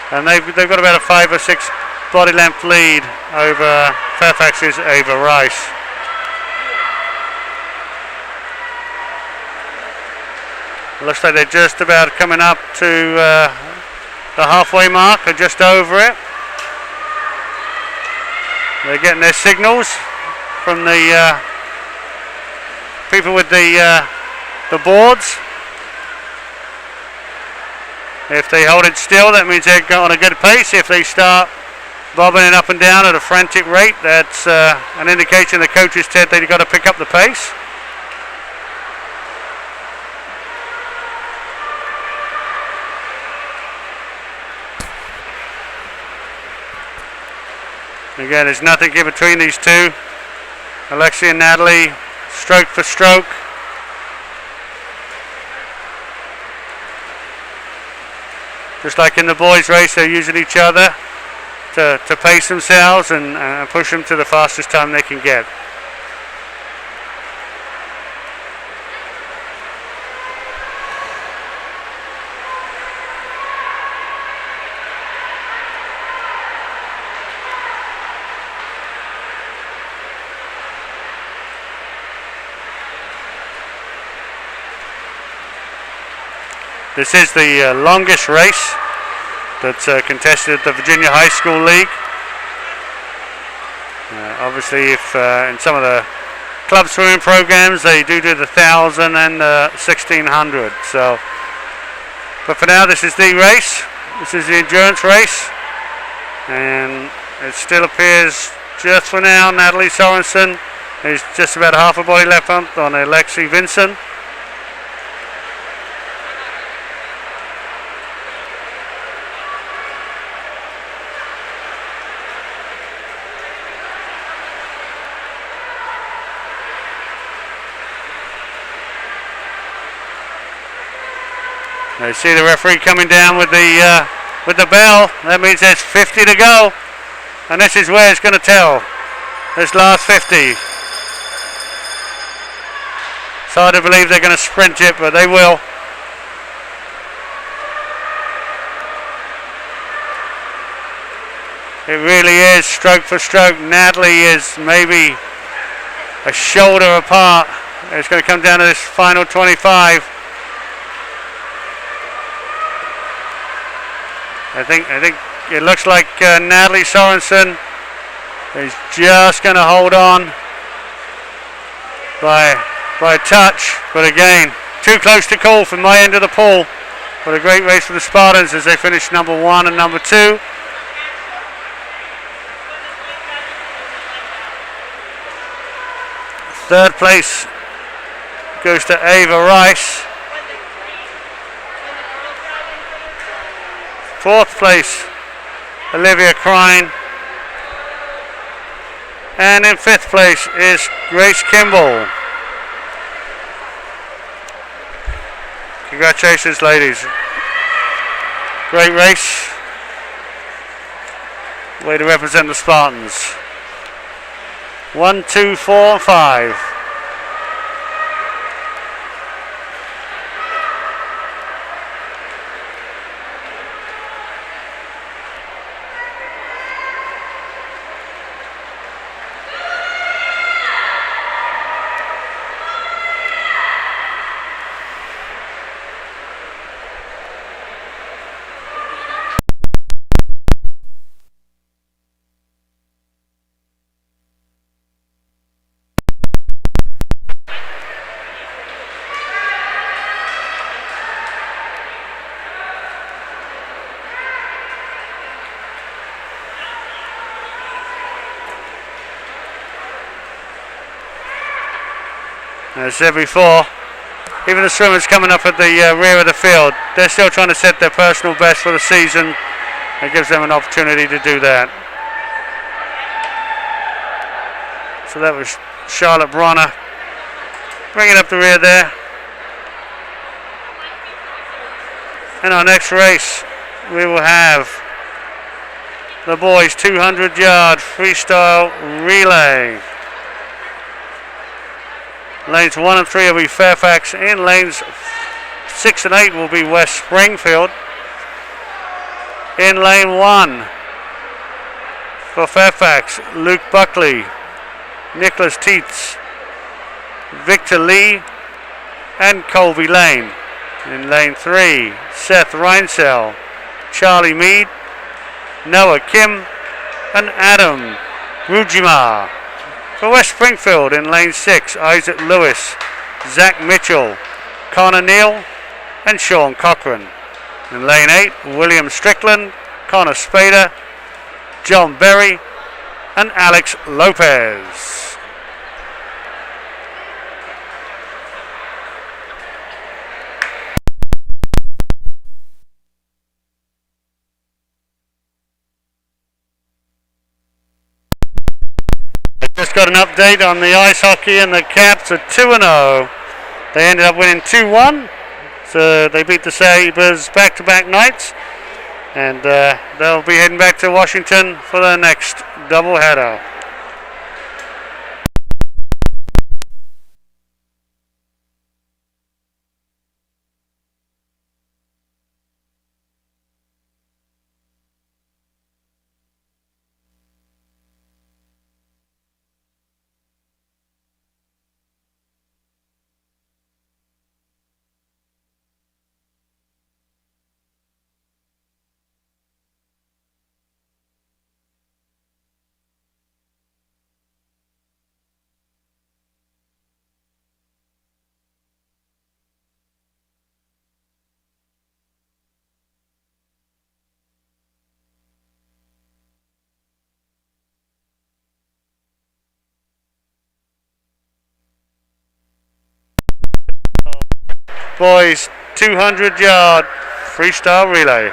And they've got about a 5 or 6 body length lead over Fairfax's Ava Rice. Looks like they're just about coming up to the halfway mark, or just over it. They're getting their signals from the people with the boards. If they hold it still, that means they're on a good pace. If they start bobbing it up and down at a frantic rate, that's an indication the coaches said they've got to pick up the pace. Again, there's nothing in between these two. Alexi and Natalie, stroke for stroke. Just like in the boys' race, they're using each other to pace themselves and push them to the fastest time they can get. This is the longest race that's contested at the Virginia High School League. Obviously, if in some of the club swimming programs they do the 1,000 and 1,600. So, but for now, this is the race. This is the endurance race, and it still appears just for now Natalie Sorensen is just about half a body left on Alexi Vinson. I see the referee coming down with the bell. That means there's 50 to go, and this is where it's going to tell. This last 50. It's hard to believe they're going to sprint it, but they will. It really is stroke for stroke. Natalie is maybe a shoulder apart. It's going to come down to this final 25. I think it looks like Natalie Sorensen is just going to hold on by a touch, but again, too close to call from my end of the pool. But a great race for the Spartans as they finish number 1 and number 2. Third place goes to Ava Rice. Fourth place, Olivia Crine. And in fifth place is Grace Kimball. Congratulations, ladies. Great race. Way to represent the Spartans. 1, 2, 4, 5. As I said before, even the swimmers coming up at the rear of the field, they're still trying to set their personal best for the season. It gives them an opportunity to do that. So that was Charlotte Bronner bringing up the rear there. In our next race, we will have the boys 200-yard freestyle relay. Lanes 1 and 3 will be Fairfax. In lanes 6 and 8 will be West Springfield. In lane 1 for Fairfax, Luke Buckley, Nicholas Teets, Victor Lee, and Colby Lane. In lane 3, Seth Reinsell, Charlie Mead, Noah Kim, and Adam Rujima. For West Springfield, in lane 6, Isaac Lewis, Zach Mitchell, Connor Neal, and Sean Cochran. In lane 8, William Strickland, Connor Spader, John Berry, and Alex Lopez. Just got an update on the ice hockey, and the Caps are 2-0. They ended up winning 2-1. So they beat the Sabres back-to-back nights. And they'll be heading back to Washington for their next doubleheader. Boys 200-yard freestyle relay.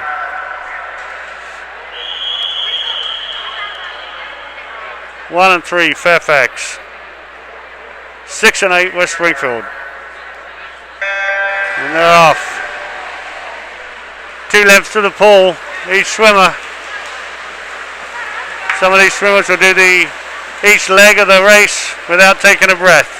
One and 3 Fairfax, 6 and 8 West Springfield, and they're off. 2 lengths to the pool, each swimmer. Some of these swimmers will do each leg of the race without taking a breath.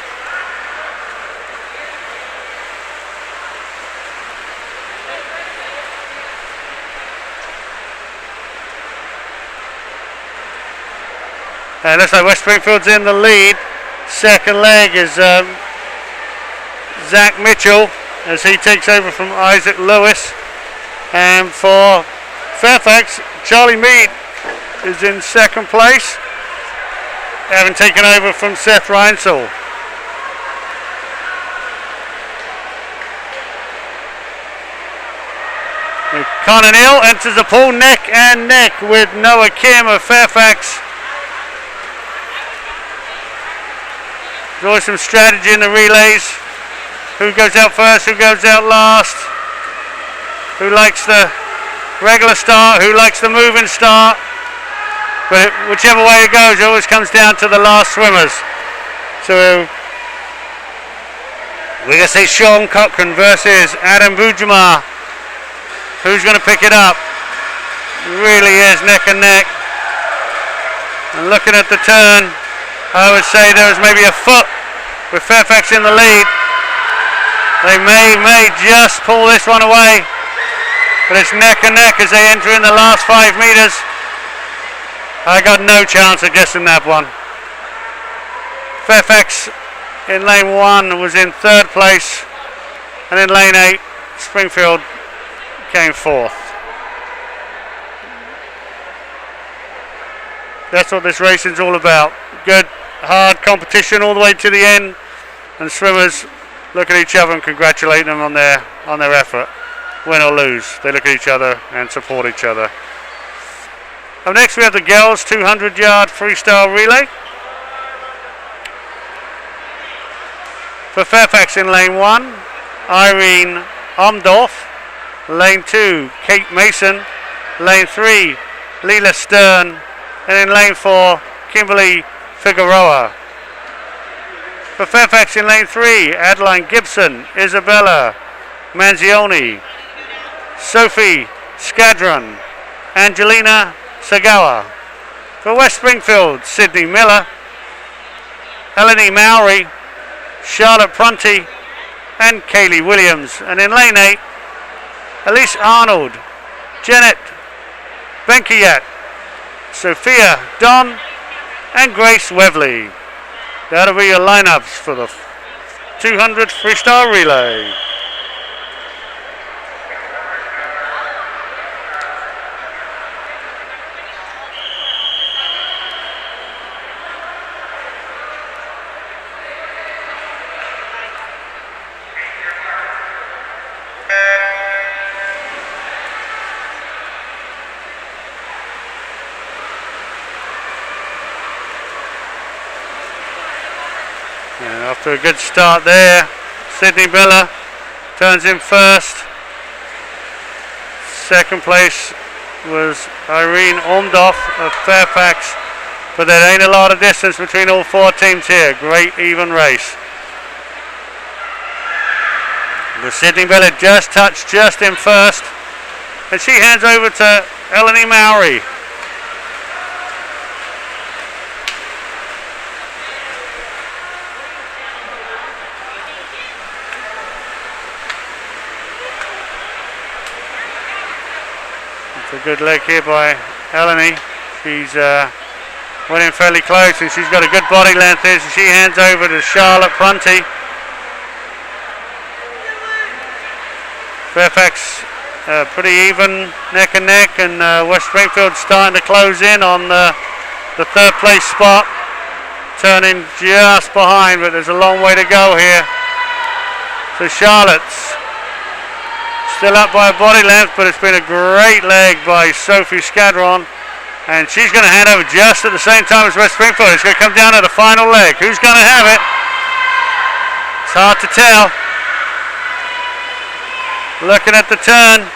And looks like West Springfield's in the lead. Second leg is Zach Mitchell as he takes over from Isaac Lewis. And for Fairfax, Charlie Mead is in second place, having taken over from Seth Reinsell. Connor Neal enters the pool neck and neck with Noah Kim of Fairfax. There's always some strategy in the relays. Who goes out first, who goes out last, who likes the regular start, who likes the moving start. But whichever way it goes, it always comes down to the last swimmers. So we're going to say Sean Cochran versus Adam Bujima. Who's going to pick it up? It really is neck and neck. And looking at the turn, I would say there was maybe a foot with Fairfax in the lead. They may just pull this one away, but it's neck and neck as they enter in the last 5 meters. I got no chance of guessing that one. Fairfax in lane 1 was in 3rd place, and in lane 8, Springfield came 4th. That's what this racing's all about. Good, hard competition all the way to the end, and swimmers look at each other and congratulate them on their effort. Win or lose, they look at each other and support each other. Up next we have the girls 200-yard freestyle relay. For Fairfax in lane 1, Irene Omdorf. Lane 2, Kate Mason. Lane 3, Leela Stern. And in lane 4, Kimberly Figueroa. For Fairfax in lane 3, Adeline Gibson, Isabella Manzioni, Sophie Skadron, Angelina Sagawa. For West Springfield, Sydney Miller, Eleni Mowry, Charlotte Prunty, and Kaylee Williams. And in lane 8, Elise Arnold, Janet Benkiyat, Sophia Don, and Grace Wevley. That'll be your lineups for the 200 freestyle relay. And after a good start there, Sydney Miller turns in first. Second place was Irene Omdorf of Fairfax, but there ain't a lot of distance between all 4 teams here. Great even race. The Sydney Miller just touched just in first, and she hands over to Eleni Mowry. It's a good leg here by Eleni. She's went in fairly close, and she's got a good body length here, so she hands over to Charlotte Prunty. Fairfax pretty even, neck and neck, and West Springfield starting to close in on the third place spot, turning just behind, but there's a long way to go here. So Charlotte's still up by a body length, but it's been a great leg by Sophie Skadron, and she's going to hand over just at the same time as West Springfield. It's going to come down to the final leg. Who's going to have it? It's hard to tell. Looking at the turn,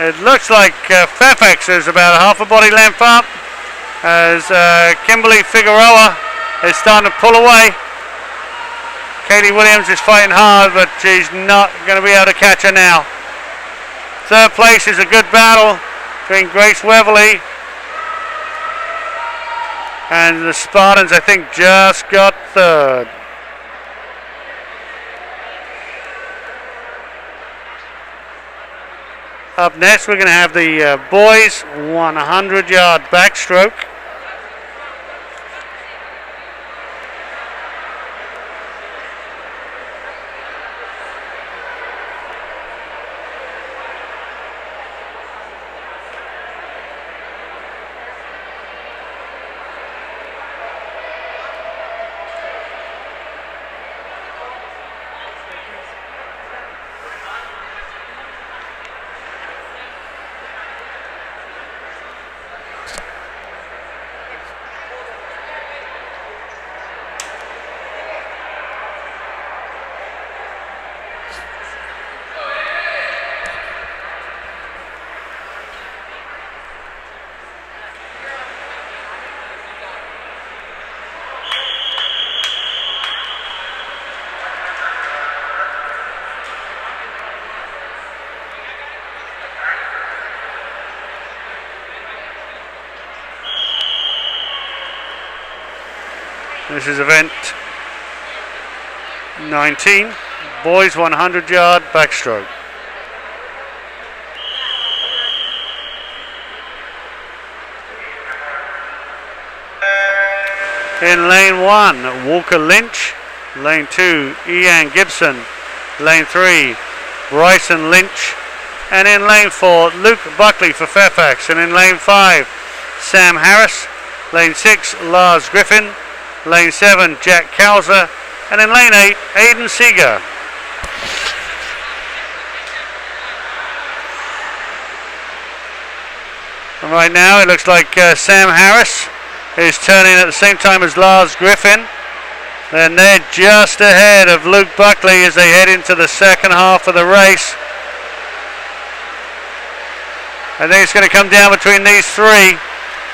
it looks like Fairfax is about half a body length up, as Kimberly Figueroa is starting to pull away. Katie Williams is fighting hard, but she's not going to be able to catch her now. Third place is a good battle between Grace Weverly and the Spartans, I think, just got third. Up next, we're going to have the boys 100-yard backstroke. This is event 19, boys 100-yard backstroke. In lane 1, Walker Lynch. Lane 2, Ian Gibson. Lane 3, Bryson Lynch. And in lane 4, Luke Buckley for Fairfax. And in lane 5, Sam Harris. Lane 6, Lars Griffin. Lane 7, Jack Kauser. And in lane 8, Aidan Seeger. And right now it looks like Sam Harris is turning at the same time as Lars Griffin. And they're just ahead of Luke Buckley as they head into the second half of the race. I think it's going to come down between these three.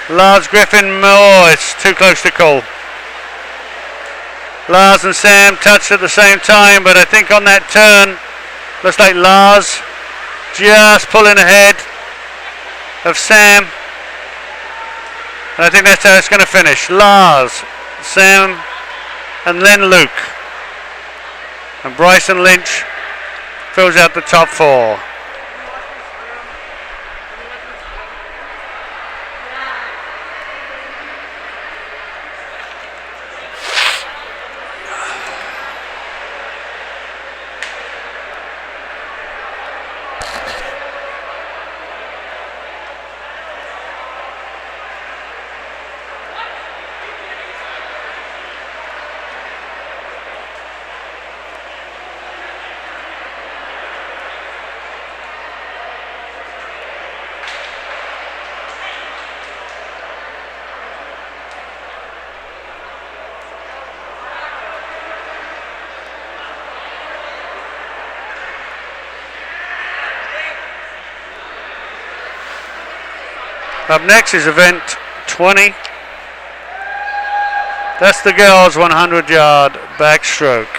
Lars Griffin, it's too close to call. Lars and Sam touched at the same time, but I think on that turn, looks like Lars just pulling ahead of Sam. And I think that's how it's going to finish. Lars, Sam, and then Luke. And Bryson Lynch fills out the top four. Up next is event 20. That's the girls' 100-yard backstroke.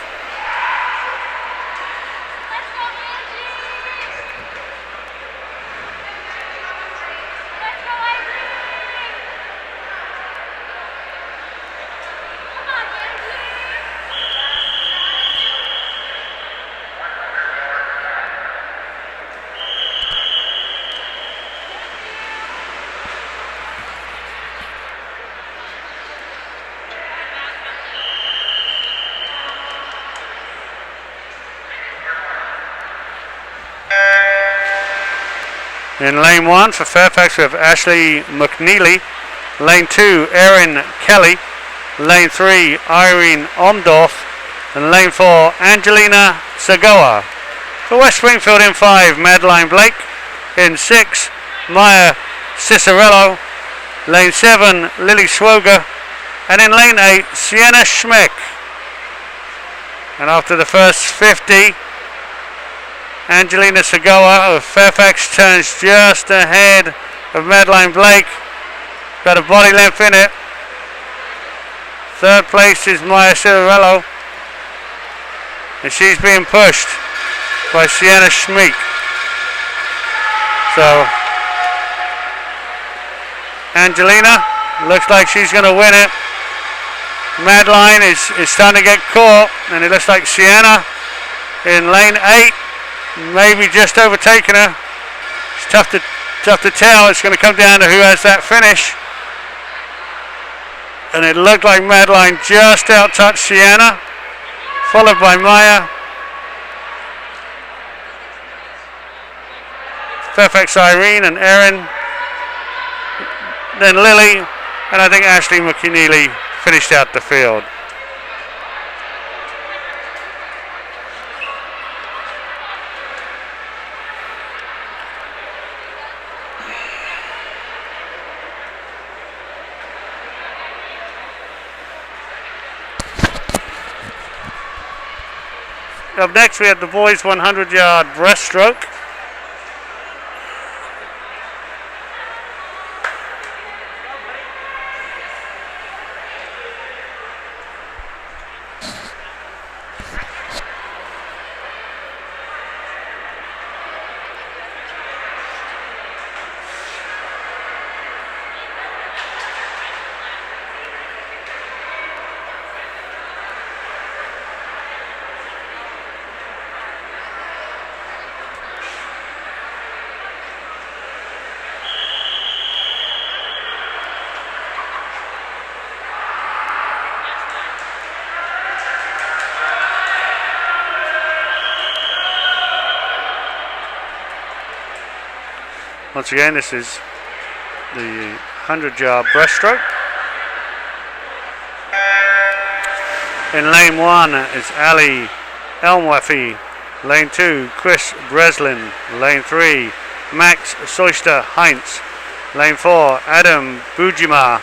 In lane 1 for Fairfax we have Ashley McNeely. Lane 2, Erin Kelly. Lane 3, Irene Omdorf. And lane 4, Angelina Sagoa. For West Springfield in 5, Madeline Blake. In 6, Maya Cicerello. Lane 7, Lily Swoger. And in lane 8, Sienna Schmeck. And after the first 50, Angelina Sagoa of Fairfax turns just ahead of Madeline Blake. Got a body length in it. Third place is Maya Cicerello. And she's being pushed by Sienna Schmeck. So Angelina looks like she's going to win it. Madeline is starting to get caught, and it looks like Sienna in lane 8, maybe just overtaking her. It's tough to tell. It's going to come down to who has that finish. And it looked like Madeline just out-touched Sienna, followed by Maya. Fairfax Irene and Erin. Then Lily, and I think Ashley McNeely finished out the field. Up next we have the boys 100-yard breaststroke. Once again, this is the 100-yard breaststroke. In lane 1 is Ali Elmwafi. Lane 2, Chris Breslin. Lane 3, Max Soyster Heinz. Lane 4, Adam Bujima.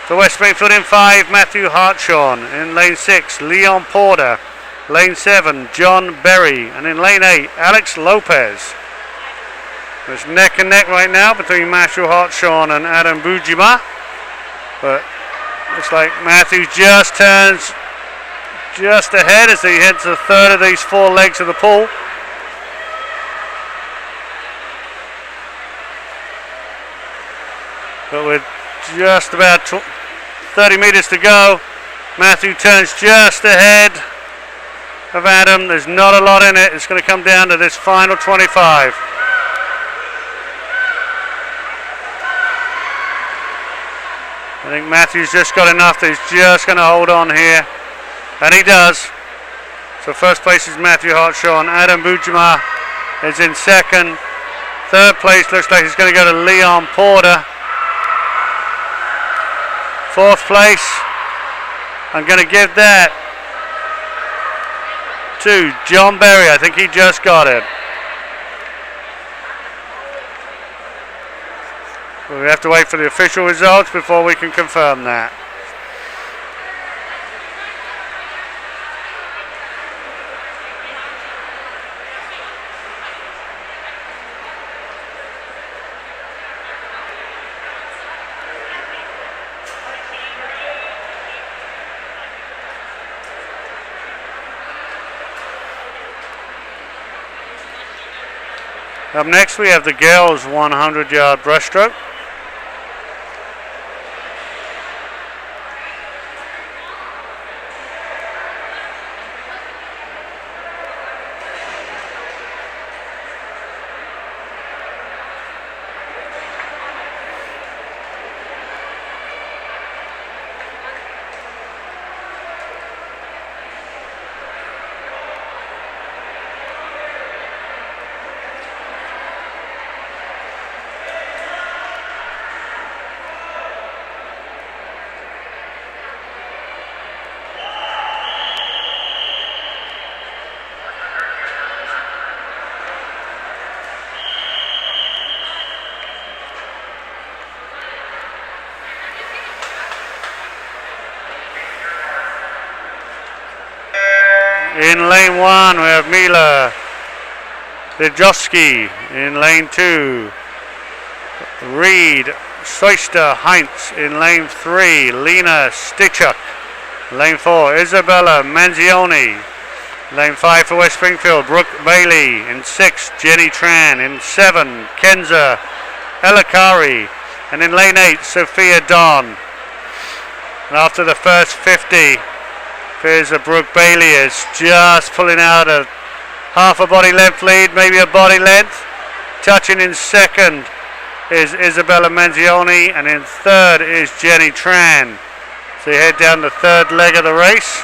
For West Springfield in 5, Matthew Hartshorn. In lane 6, Leon Porter. Lane 7, John Berry. And in lane 8, Alex Lopez. It's neck and neck right now between Matthew Hartshorn and Adam Bujima. But looks like Matthew just turns just ahead as he hits the third of these 4 legs of the pool. But with just about 30 meters to go, Matthew turns just ahead of Adam. There's not a lot in it. It's going to come down to this final 25. I think Matthew's just got enough that he's just going to hold on here. And he does. So first place is Matthew Hartshorn. Adam Bujima is in second. Third place looks like he's going to go to Leon Porter. Fourth place, I'm going to give that to John Berry. I think he just got it. But we have to wait for the official results before we can confirm that. Up next we have the girls 100-yard breaststroke. In lane 1 we have Mila Dejowski. In lane 2, Reed Soyster Heinz. In lane 3, Lena Stichuk. Lane 4, Isabella Manzioni. Lane 5 for West Springfield, Brooke Bailey. In 6, Jenny Tran. In 7, Kenza Elakari. And in lane 8, Sophia Don. And after the first 50, appears that Brooke Bailey is just pulling out a half a body length lead, maybe a body length. Touching in second is Isabella Manzioni, and in third is Jenny Tran. So you head down the third leg of the race.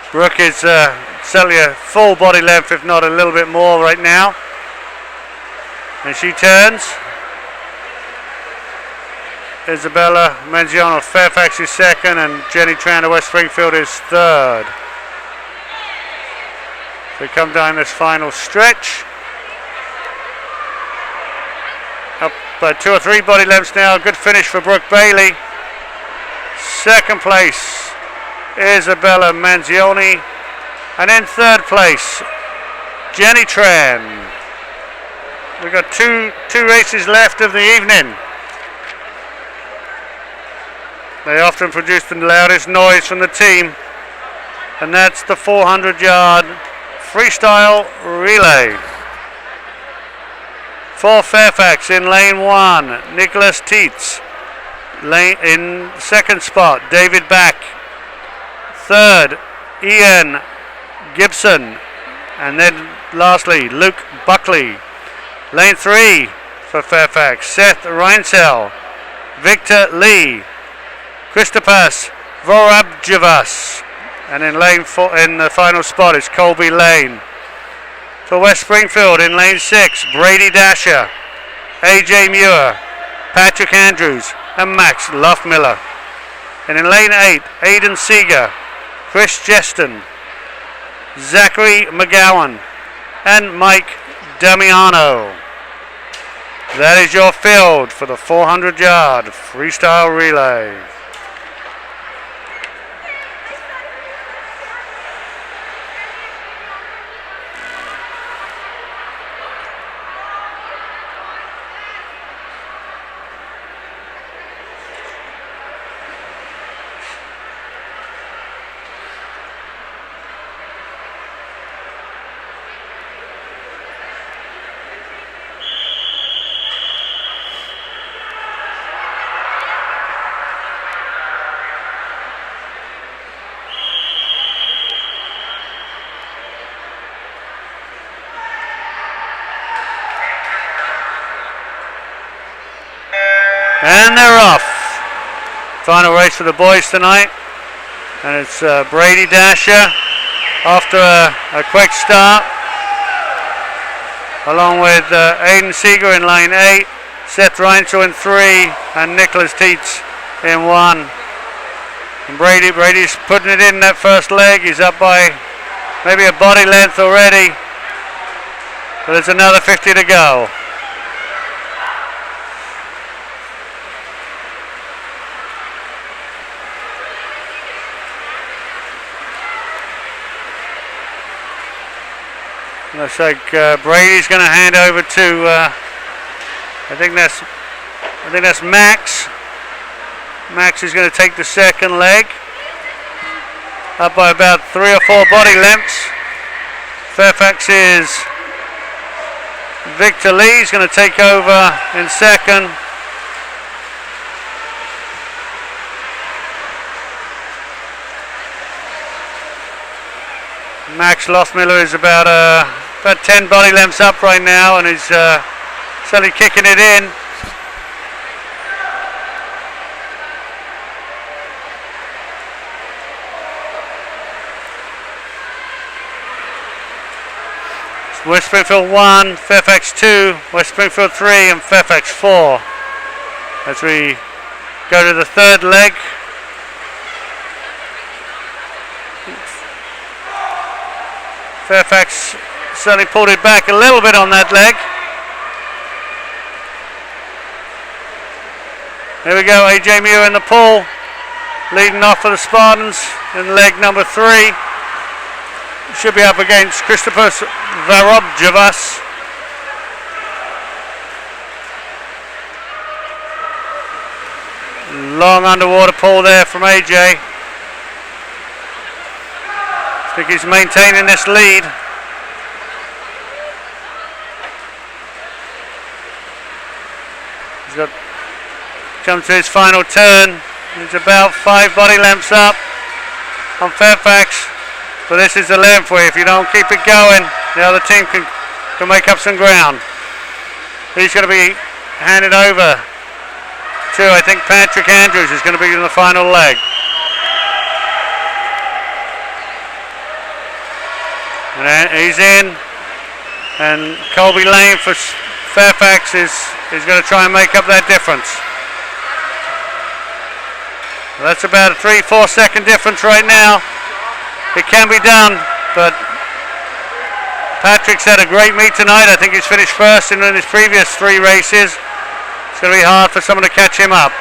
Brooke is certainly a full body length, if not a little bit more right now. And she turns. Isabella Manzioni of Fairfax is second, and Jenny Tran of West Springfield is third. So we come down this final stretch. Up by 2 or 3 body lengths now. Good finish for Brooke Bailey. Second place, Isabella Manzioni. And in third place, Jenny Tran. We've got two races left of the evening. They often produce the loudest noise from the team, and that's the 400-yard freestyle relay. For Fairfax in lane 1, Nicholas Tietz. In second spot, David Back. Third, Ian Gibson. And then lastly, Luke Buckley. Lane 3 for Fairfax, Seth Reinsel, Victor Lee, Christopas Vorabjevas. And in lane 4, in the final spot, is Colby Lane. For West Springfield in lane 6, Brady Dasher, AJ Muir, Patrick Andrews, and Max Luffmiller. And in lane 8, Aidan Seeger, Chris Jeston, Zachary McGowan, and Mike Damiano. That is your field for the 400-yard freestyle relay. And they're off. Final race for the boys tonight. And it's Brady Dasher after a quick start. Along with Aiden Seeger in lane 8, Seth Reinzel in 3, and Nicholas Teets in 1. And Brady's putting it in that first leg. He's up by maybe a body length already. But there's another 50 to go. Looks like Brady's going to hand over to I think that's Max. Max is going to take the second leg, up by about 3 or 4 body lengths. Fairfax is Victor Lee is going to take over in second. Max Lothmiller is about 10 body lengths up right now, and is certainly kicking it in. It's West Springfield 1, Fairfax 2, West Springfield 3, and Fairfax 4. As we go to the third leg. Fairfax certainly pulled it back a little bit on that leg. There we go, AJ Muir in the pool, leading off for the Spartans in leg number 3. Should be up against Christopher Varobjavas. Long underwater pull there from AJ. I think he's maintaining this lead. He's got come to his final turn. He's about 5 body lengths up on Fairfax, but this is the length where if you don't keep it going, the other team can make up some ground. He's going to be handed over to, I think, Patrick Andrews is going to be in the final leg. And he's in, and Colby Lane for Fairfax is going to try and make up that difference. That's about a 3-4 second difference right now. It can be done, but Patrick's had a great meet tonight. I think he's finished first in his previous 3 races. It's going to be hard for someone to catch him up.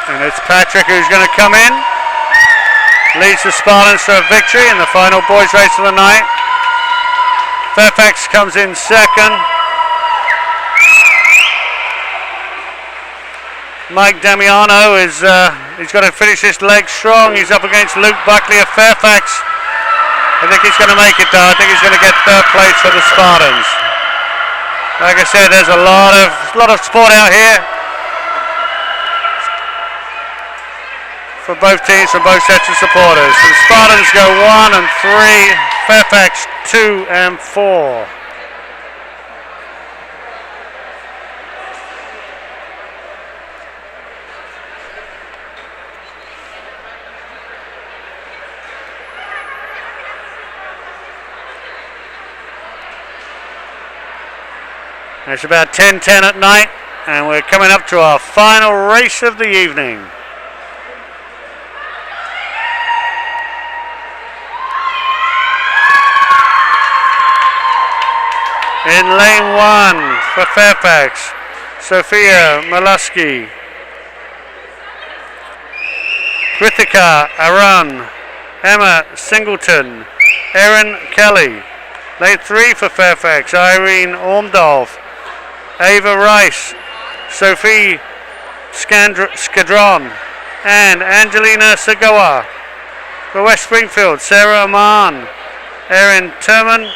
And it's Patrick who's going to come in, leads the Spartans to a victory in the final boys race of the night. Fairfax comes in second. Mike Damiano is he's got to finish this leg strong. He's up against Luke Buckley of Fairfax. I think he's going to make it though. I think he's going to get third place for the Spartans. Like I said, there's a lot of sport out here for both teams, from both sets of supporters. The Spartans go 1 and 3, Fairfax 2 and 4. It's about 10:10 at night, and we're coming up to our final race of the evening. In lane 1 for Fairfax, Sophia Malusky, Krithika Arun, Emma Singleton, Erin Kelly. Lane 3 for Fairfax, Irene Ormdolf, Ava Rice, Sophie Skadron, and Angelina Segoa. For West Springfield, Sarah Aman, Erin Turman,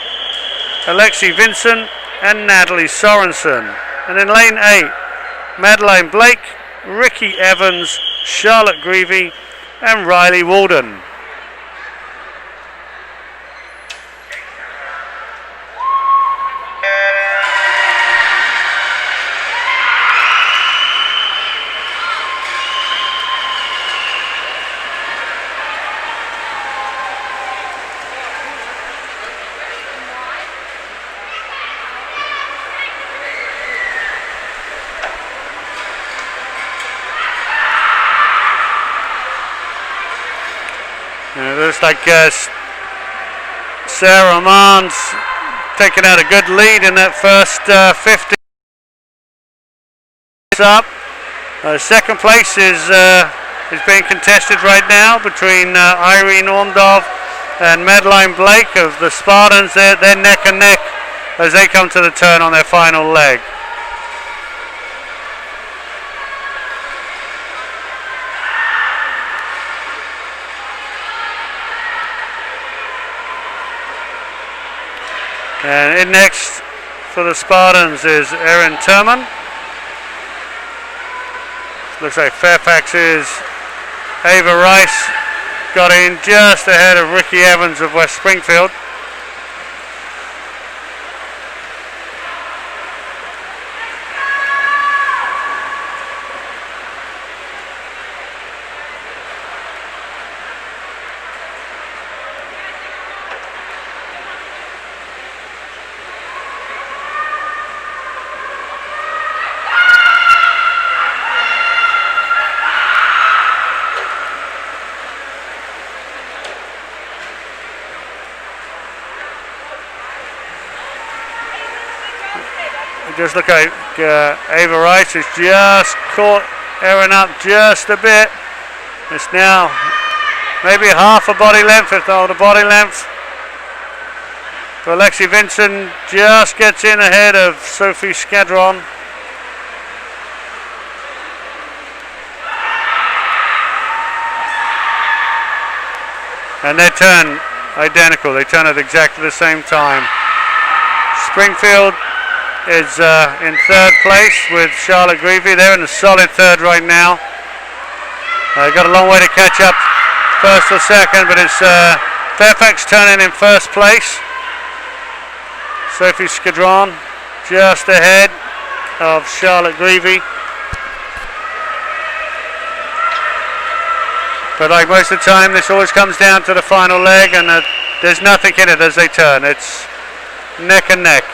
Alexi Vincent, and Natalie Sorensen. And in lane 8, Madeline Blake, Ricky Evans, Charlotte Greavy, and Riley Walden. It looks like Sarah Aman's taking out a good lead in that first 50. Up. Second place is being contested right now between Irene Ormdorf and Madeline Blake of the Spartans. They're neck and neck as they come to the turn on their final leg. And in next for the Spartans is Erin Turman. Looks like Fairfax's Ava Rice got in just ahead of Ricky Evans of West Springfield. Just look like Ava Rice has just caught Erin up just a bit. It's now maybe half a body length, if not a body length. But Alexi Vincent just gets in ahead of Sophie Skadron. And they turn identical. They turn at exactly the same time. Springfield is in third place with Charlotte Greavy. They're in a solid third right now. Got a long way to catch up first or second, but it's Fairfax turning in first place. Sophie Skadron just ahead of Charlotte Greavy. But like most of the time, this always comes down to the final leg, and there's nothing in it as they turn. It's neck and neck.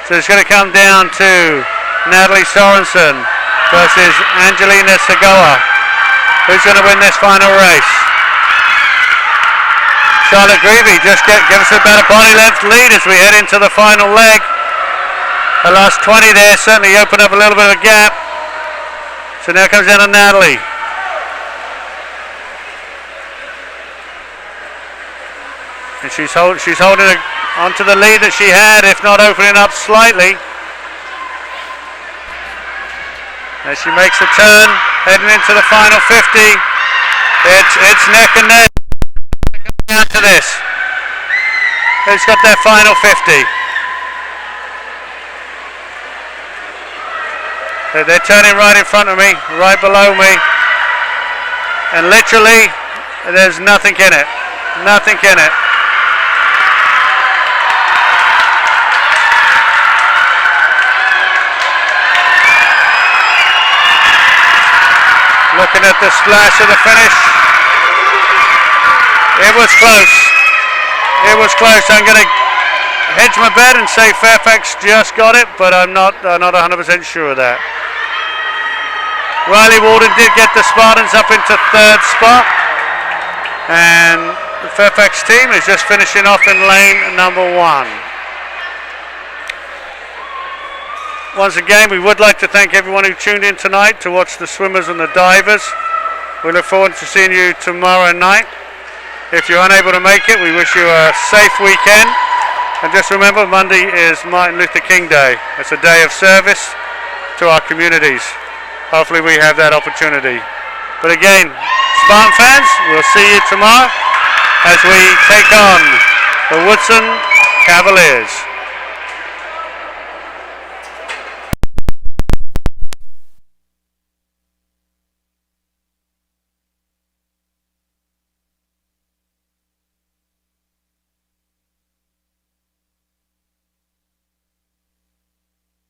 So it's going to come down to Natalie Sorensen versus Angelina Segoa. Who's going to win this final race? Charlotte Greavy just give us about a body length lead as we head into the final leg. The last 20 there certainly opened up a little bit of a gap. So now comes down to Natalie. And she's holding onto the lead that she had, if not opening up slightly. As she makes the turn, heading into the final 50. It's neck and neck. Down to this. Who's got their final 50? They're turning right in front of me, right below me. And literally, there's nothing in it. Nothing in it. Looking at the splash of the finish. It was close. It was close. I'm going to hedge my bet and say Fairfax just got it, but I'm not 100% sure of that. Riley Walden did get the Spartans up into 3rd spot, and the Fairfax team is just finishing off in lane number 1. Once again, we would like to thank everyone who tuned in tonight to watch the swimmers and the divers. We look forward to seeing you tomorrow night. If you're unable to make it, we wish you a safe weekend. And just remember, Monday is Martin Luther King Day. It's a day of service to our communities. Hopefully we have that opportunity. But again, Spartan fans, we'll see you tomorrow as we take on the Woodson Cavaliers.